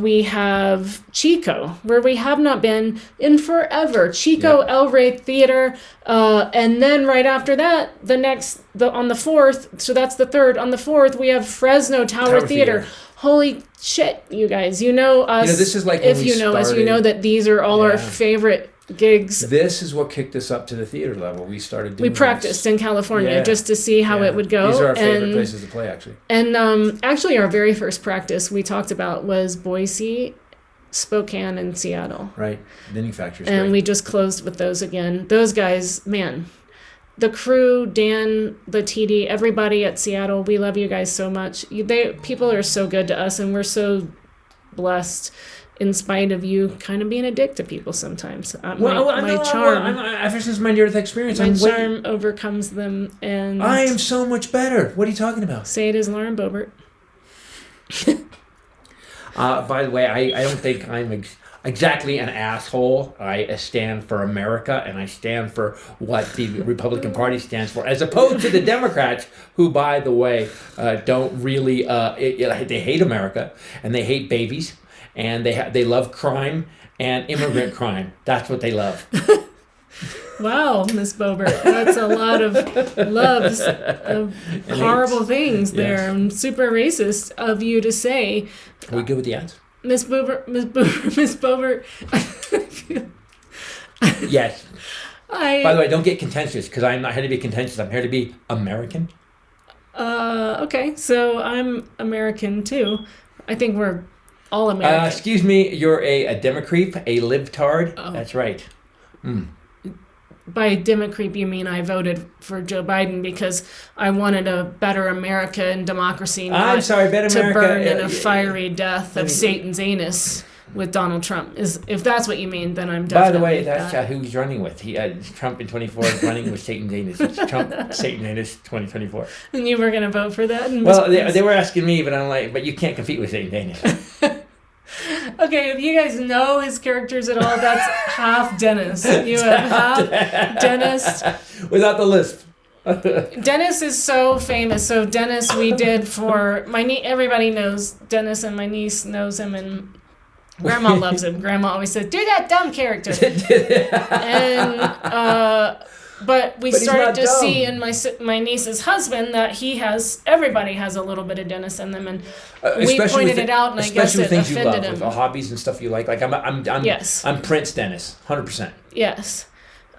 we have Chico, where we have not been in forever. Chico El Rey Theater. And then right after that, on the 4th, so that's the 3rd, on the 4th, we have Fresno Tower Theater. Holy shit, you guys. You know us. this is like when if we you know us, you started- know that these are all our Yeah. favorite gigs. This is what kicked us up to the theater level. We started doing We practiced in California Yeah. just to see how it would go. These are our favorite and, places to play, actually. And actually, our very first practice we talked about was Boise, Spokane, and Seattle. Right. Knitting Factory's And great. we just closed with those again. Those guys, man. The crew, Dan, the TD, everybody at Seattle, we love you guys so much. People are so good to us, and we're so blessed in spite of you kind of being a dick to people sometimes. My charm. Ever since my near-death experience, My charm overcomes them, and I am so much better. What are you talking about? say it is Lauren Boebert. By the way, I don't think I'm exactly an asshole. I stand for America, and I stand for what the Republican Party stands for, as opposed to the Democrats, who, by the way, don't really. They hate America, and they hate babies, and they love crime and immigrant crime. That's what they love. Wow, Miss Boebert, that's a lot of loves of horrible things there. Yes. And super racist of you to say, Are we good with the ads? Miss Boebert. Yes. By the way, don't get contentious, because I'm not here to be contentious. I'm here to be American. Okay, so I'm American too. I think we're all American. Excuse me, you're a Democreep, a libtard. Oh. That's right. By Democrat, you mean I voted for Joe Biden because I wanted a better America and democracy, not I'm sorry, better to America. burn in a fiery death of Satan's anus with Donald Trump. If that's what you mean, then I'm definitely By the way, with that's that. who he's running with. Trump in 24 is running with Satan's anus. It's Trump, Satan anus 2024. And you were going to vote for that? And Well, they were asking me, but I'm like, but you can't compete with Satan's anus. Okay, if you guys know his characters at all, that's half Dennis. You have half Dennis. Without the lisp. Dennis is so famous. So Dennis, we did for my niece. Everybody knows Dennis, and my niece knows him, and Grandma loves him. Grandma always said, "Do that dumb character." And but we But he's started not to dumb. see in my niece's husband that everybody has a little bit of Dennis in them, and we pointed it out, and I guess especially it things you offended love, him. with hobbies and stuff you like. Like I'm Yes. I'm Prince Dennis, 100%. Yes.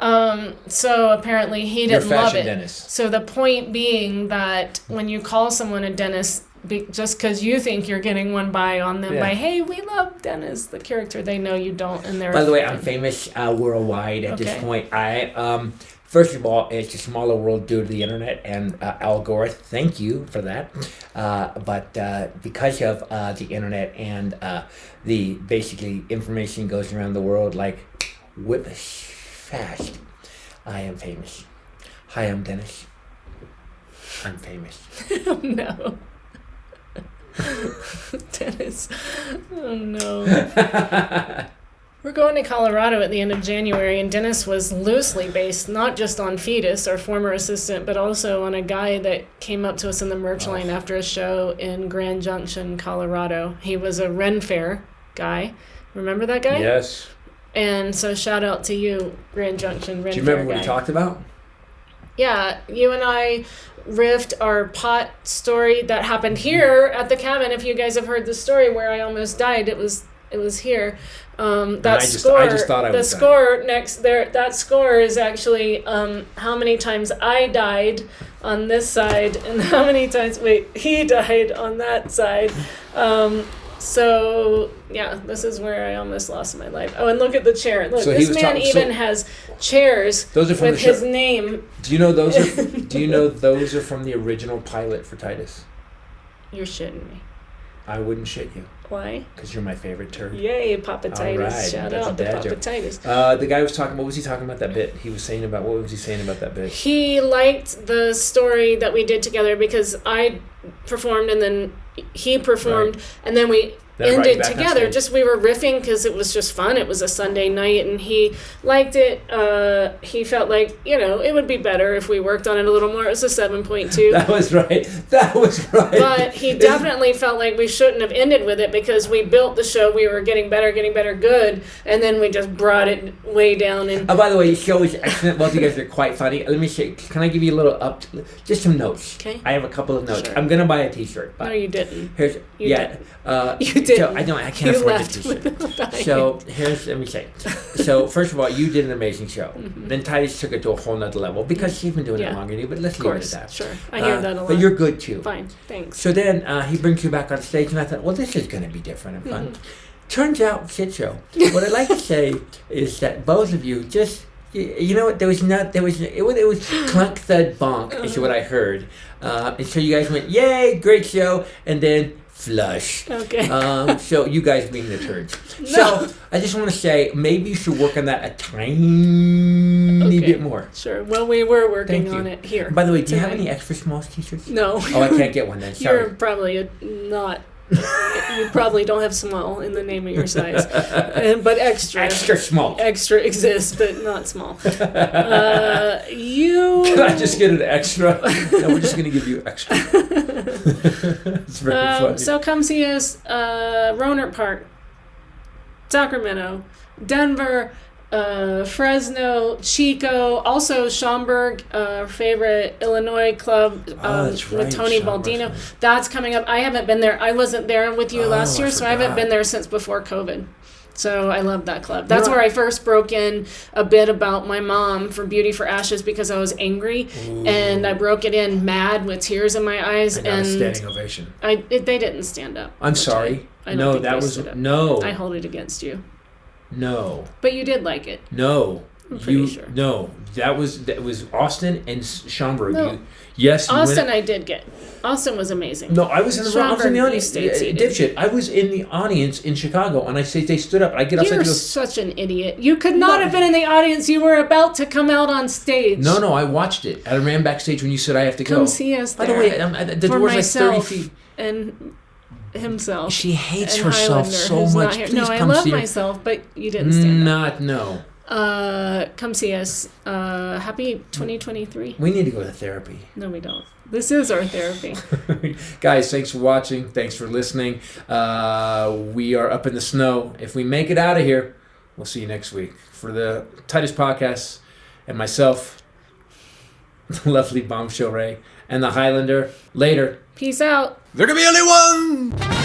So apparently he Your didn't love fashion it. dentist. So the point being that when you call someone a dentist, just because you think you're getting one by on them by, hey, we love Dennis, the character, they know you don't, and they're. By the way, I'm famous worldwide at this point. First of all, it's a smaller world due to the internet and Al Gore. Thank you for that. But because of the internet and the basically information goes around the world like whiplash fast, I am famous. Hi, I'm Dennis. I'm famous. No. Dennis. Oh no. We're going to Colorado at the end of January, and Dennis was loosely based not just on Fetus, our former assistant, but also on a guy that came up to us in the merch line after a show in Grand Junction, Colorado. He was a Ren Fair guy. Remember that guy? Yes. And so shout out to you, Grand Junction Ren Fair guy. Do you remember what we talked about? Yeah, you and I riffed our pot story that happened here at the cabin. If you guys have heard the story where I almost died, it was here. That score, I just thought I the was score next there. That score is actually how many times I died on this side and how many times he died on that side. So yeah, this is where I almost lost my life. Oh, and look at the chair. Look, So this man even has chairs Those are from with the show. his name. Do you know those are? Do you know those are from the original pilot for Titus? You're shitting me. I wouldn't shit you Why? because you're my favorite turd. Yay, Papa Titus. right, Shout that's a out to dad Papa joke. Titus. The guy was talking. What was he talking about that bit? What was he saying about that bit? He liked the story that we did together because I performed and then he performed and then we Then brought you ended back on together. stage. Just we were riffing because it was just fun. It was a Sunday night and he liked it. He felt like, it would be better if we worked on it a little more. It was a 7.2. That was right. But he definitely felt like we shouldn't have ended with it because we built the show. We were getting better, good. And then we just brought it way down. And by the way, the show is excellent. Both of you guys are quite funny. Let me see. Can I give you a little just some notes? Okay. I have a couple of notes. Sure. I'm going to buy a t-shirt. no, you didn't. Here's, You didn't. You didn't. So I can't You afford left the with t-shirt. the So let me say. So first of all, you did an amazing show. Mm-hmm. Then Titus took it to a whole nother level because she's been doing it longer than you. But let's Of leave it course. at that. Sure. I hear that a lot. But you're good too. Fine. Thanks. So then he brings you back on stage, and I thought, well, this is going to be different and fun. Turns out, shit show. What I'd like to say is that both of you just, you know what? It was clunk thud bonk is what I heard, and so you guys went, yay, great show, and then flush. Okay. So you guys being the turds. So I just want to say maybe you should work on that a tiny bit more. Sure. Well, we were working Thank on you. it here. By the way, do you have tonight. any extra small t-shirts? No. Oh, I can't get one then. Sorry. You're probably not. You probably don't have small in the name of your size, but extra. Extra small. Extra exists, but not small. Can I just get an extra? No, we're just going to give you extra. It's very funny. So come see us, Rohnert Park, Sacramento, Denver, Fresno, Chico, also Schaumburg, our favorite Illinois club that's right, with Tony Schaumburg. Baldino. That's coming up. I haven't been there. I wasn't there with you last year, so I haven't forgot. been there since before COVID. So I love that club. That's where I first broke in a bit about my mom for Beauty for Ashes because I was angry, and I broke it in mad with tears in my eyes, I got a standing ovation. they didn't stand up. I'm which sorry. I don't No, think that they was stood up. no. I hold it against you. No. But you did like it. No. I'm pretty sure. No. That was Austin and Schaumburg. No. Yes. Austin, I did get. Austin was amazing. No, I was in the Schaumburg, you audience. stayed seated. Dipshit. I was in the audience in Chicago, and they stood up. I get outside You're and go, such an idiot. You could not have been in the audience. You were about to come out on stage. No, I watched it. I ran backstage when you said I have to go. Come see us By there. the way, the for door's like 30 myself feet. and himself. She hates and herself Highlander, so who's much. not here. Please No, I come love see her. myself, but you didn't stand up. No. Come see us. Happy 2023. We need to go to therapy. No, we don't. This is our therapy. Guys, thanks for watching. Thanks for listening. We are up in the snow. If we make it out of here, we'll see you next week. For the Titus Podcast and myself, the lovely Bombshell Ray, and the Highlander, later. Peace out. There can be only one.